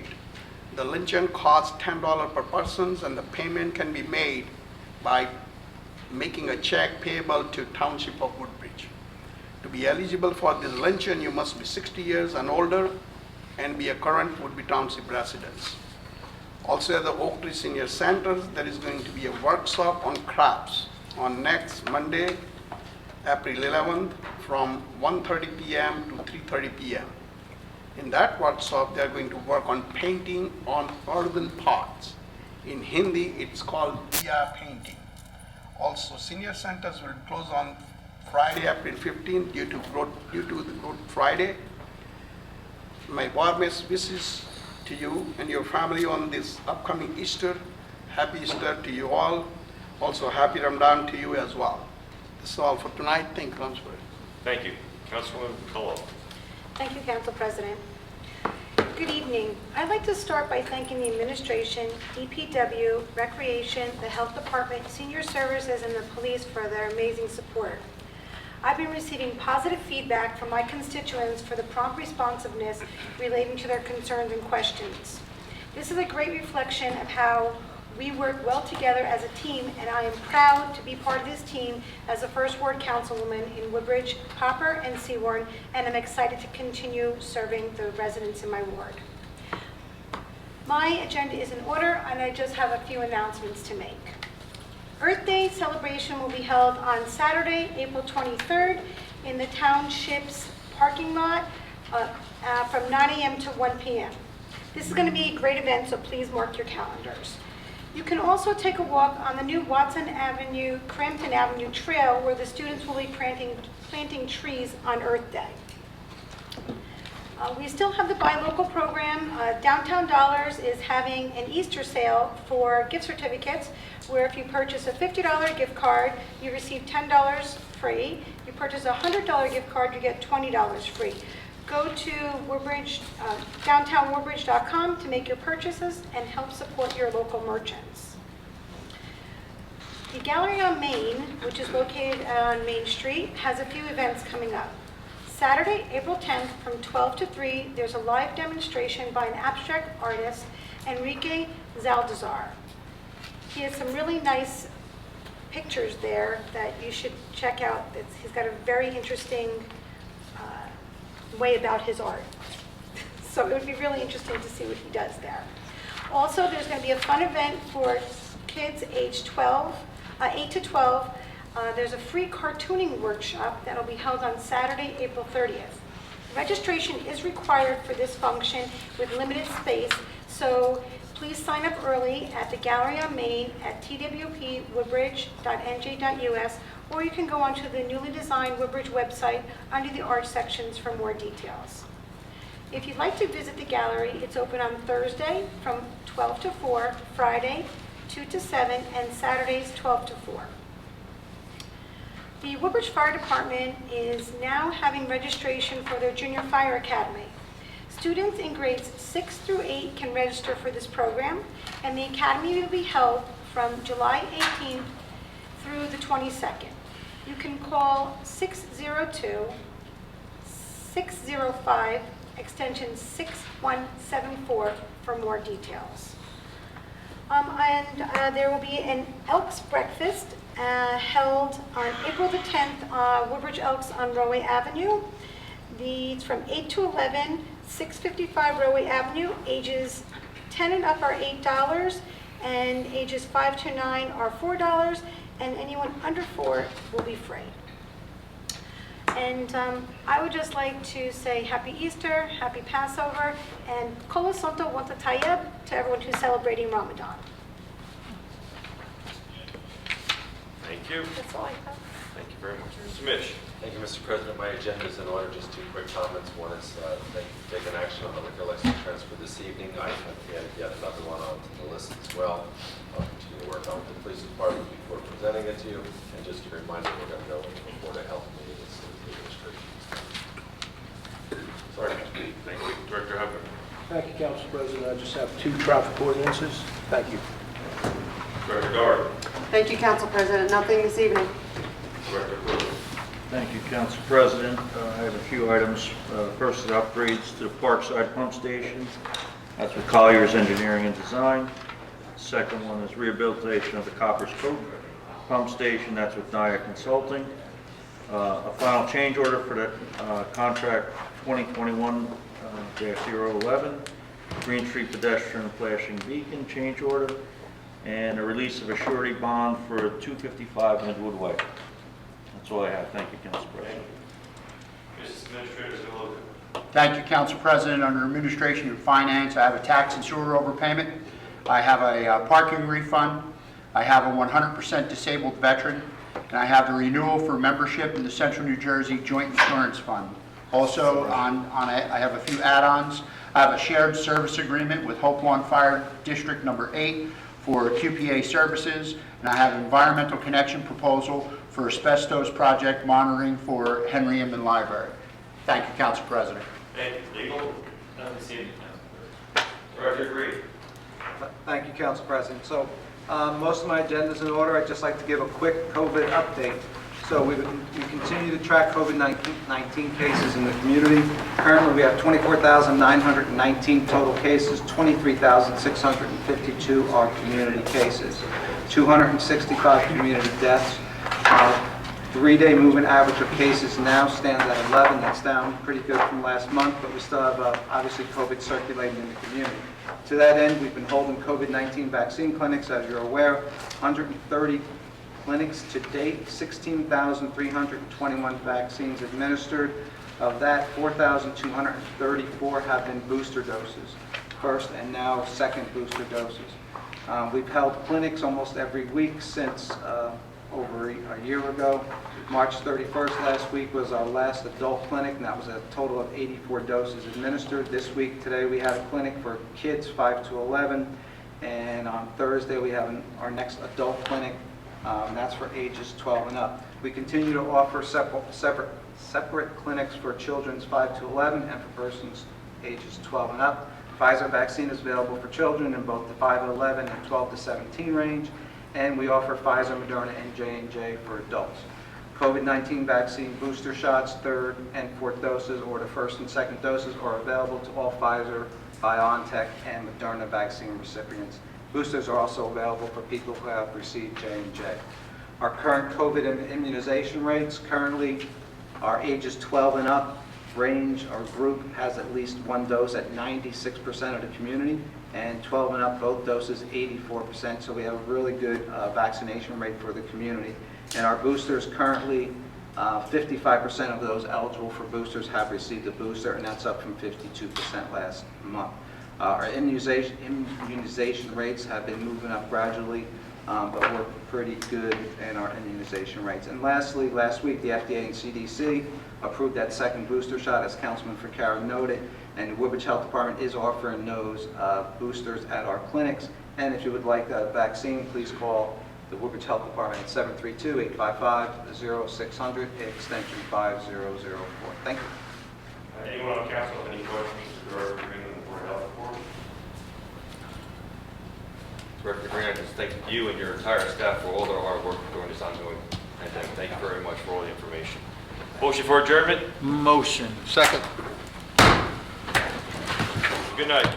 R: The luncheon costs $10 per person, and the payment can be made by making a check payable to Township of Woodbridge. To be eligible for this luncheon, you must be 60 years and older and be a current Woodbridge Township resident. Also at the Oak Tree Senior Centers, there is going to be a workshop on crafts on next Monday, April 11th, from 1:30 p.m. to 3:30 p.m. In that workshop, they are going to work on painting on earthen pots. In Hindi, it's called diya painting. Also, senior centers will close on Friday, April 15th due to the Good Friday. My warmest wishes to you and your family on this upcoming Easter. Happy Easter to you all. Also, happy Ramadan to you as well. This is all for tonight. Thank you, Council President.
A: Thank you. Councilwoman Cullo.
I: Thank you, Council President. Good evening. I'd like to start by thanking the administration, DPW, Recreation, the Health Department, Senior Services, and the police for their amazing support. I've been receiving positive feedback from my constituents for the prompt responsiveness relating to their concerns and questions. This is a great reflection of how we work well together as a team, and I am proud to be part of this team as a first ward councilwoman in Woodbridge, Popper, and Seawarn, and I'm excited to continue serving the residents in my ward. My agenda is in order, and I just have a few announcements to make. Earth Day celebration will be held on Saturday, April 23rd in the township's parking lot from 9 a.m. to 1 p.m. This is going to be a great event, so please mark your calendars. You can also take a walk on the new Watson Avenue, Crampton Avenue Trail where the students will be planting trees on Earth Day. We still have the Buy Local program. Downtown Dollars is having an Easter sale for gift certificates where if you purchase a $50 gift card, you receive $10 free. You purchase a $100 gift card, you get $20 free. Go to downtownwoodbridge.com to make your purchases and help support your local merchants. The Gallery on Main, which is located on Main Street, has a few events coming up. Saturday, April 10th from 12 to 3, there's a live demonstration by an abstract artist, Enrique Zaldazar. He has some really nice pictures there that you should check out. He's got a very interesting way about his art. So it would be really interesting to see what he does there. Also, there's going to be a fun event for kids aged 8 to 12. There's a free cartooning workshop that will be held on Saturday, April 30th. Registration is required for this function with limited space, so please sign up early at the Gallery on Main at twpwoodbridge.nj.us, or you can go onto the newly designed Woodbridge website under the art sections for more details. If you'd like to visit the gallery, it's open on Thursday from 12 to 4, Friday 2 to 7, and Saturdays 12 to 4. The Woodbridge Fire Department is now having registration for their Junior Fire Academy. Students in grades 6 through 8 can register for this program, and the academy will be held from July 18th through the 22nd. You can call 602-605 extension 6174 for more details. There will be an Elks Breakfast held on April the 10th, Woodbridge Elks on Rowway Avenue. It's from 8 to 11, 655 Rowway Avenue. Ages 10 and up are $8, and ages 5 to 9 are $4, and anyone under 4 will be free. And I would just like to say Happy Easter, Happy Passover, and Kol Santo Wanta Tayeb to everyone who's celebrating Ramadan.
A: Thank you.
I: That's all I have.
A: Thank you very much. Mr. Mish.
B: Thank you, Mr. President. My agenda is in order. Just two quick comments. One is thank you for taking action on the liquor license transfer this evening. I have added yet another one onto the list as well. I'll continue to work on the police department before presenting it to you. And just a reminder, we're going to go before the health meeting and see the administration. Sorry.
A: Thank you. Director Hubbard.
S: Thank you, Council President. I just have two traffic ordinances. Thank you.
A: Director Guard.
G: Thank you, Council President. Nothing this evening.
A: Director Cruz.
T: Thank you, Council President. I have a few items. First is upgrades to the Parkside Pump Station. That's with Collier's Engineering and Design. Second one is rehabilitation of the Coppers Cove Pump Station. That's with Naya Consulting. A final change order for the contract 2021-011, Green Street pedestrian flashing beacon change order, and a release of a surety bond for 255 Midwood Way. That's all I have. Thank you, Council President.
A: Mrs. Administrator Zaloga.
F: Thank you, Council President. Under Administration and Finance, I have a tax and sewer overpayment. I have a parking refund. I have a 100% disabled veteran. And I have the renewal for membership in the Central New Jersey Joint Insurance Fund. Also, I have a few add-ons. I have a shared service agreement with Hope Lawn Fire District Number 8 for QPA services, and I have an environmental connection proposal for asbestos project monitoring for Henry Inman Library. Thank you, Council President.
A: Thank you. Legal? Nothing seen. Director Green.
U: Thank you, Council President. So most of my agenda's in order. I'd just like to give a quick COVID update. So we continue to track COVID-19 cases in the community. Currently, we have 24,919 total cases. 23,652 are community cases. 265 community deaths. 3-day moving average of cases now stands at 11. That's down pretty good from last month, but we still have obviously COVID circulating in the community. To that end, we've been holding COVID-19 vaccine clinics, as you're aware, 130 clinics to date, 16,321 vaccines administered. Of that, 4,234 have been booster doses, first and now second booster doses. We've held clinics almost every week since over a year ago. March 31st last week was our last adult clinic, and that was a total of 84 doses administered. This week, today, we had a clinic for kids 5 to 11, and on Thursday we have our next adult clinic. That's for ages 12 and up. We continue to offer separate clinics for children's 5 to 11 and for persons ages 12 and up. Pfizer vaccine is available for children in both the 5 to 11 and 12 to 17 range, and we offer Pfizer, Moderna, and J&J for adults. COVID-19 vaccine booster shots, 3rd and 4th doses, or the 1st and 2nd doses are available to all Pfizer, BioNTech, and Moderna vaccine recipients. Boosters are also available for people who have received J&J. Our current COVID immunization rates currently are ages 12 and up range. Our group has at least 1 dose at 96% of the community, and 12 and up both doses 84%. So we have a really good vaccination rate for the community. And our boosters currently, 55% of those eligible for boosters have received a booster, and that's up from 52% last month. Our immunization rates have been moving up gradually, but we're pretty good in our immunization rates. And lastly, last week, the FDA and CDC approved that second booster shot, as Councilman Ficarra noted, and the Woodbridge Health Department is offering those boosters at our clinics. And if you would like a vaccine, please call the Woodbridge Health Department at 732-855-0600, extension 5004. Thank you.
A: Anyone on council have any questions to Director Green and the Board of Health report?
K: Director Green, I just thank you and your entire staff for all their hard work during this ongoing pandemic. Thank you very much for all the information.
A: Motion for adjournment?
R: Motion. Second.
A: Good night.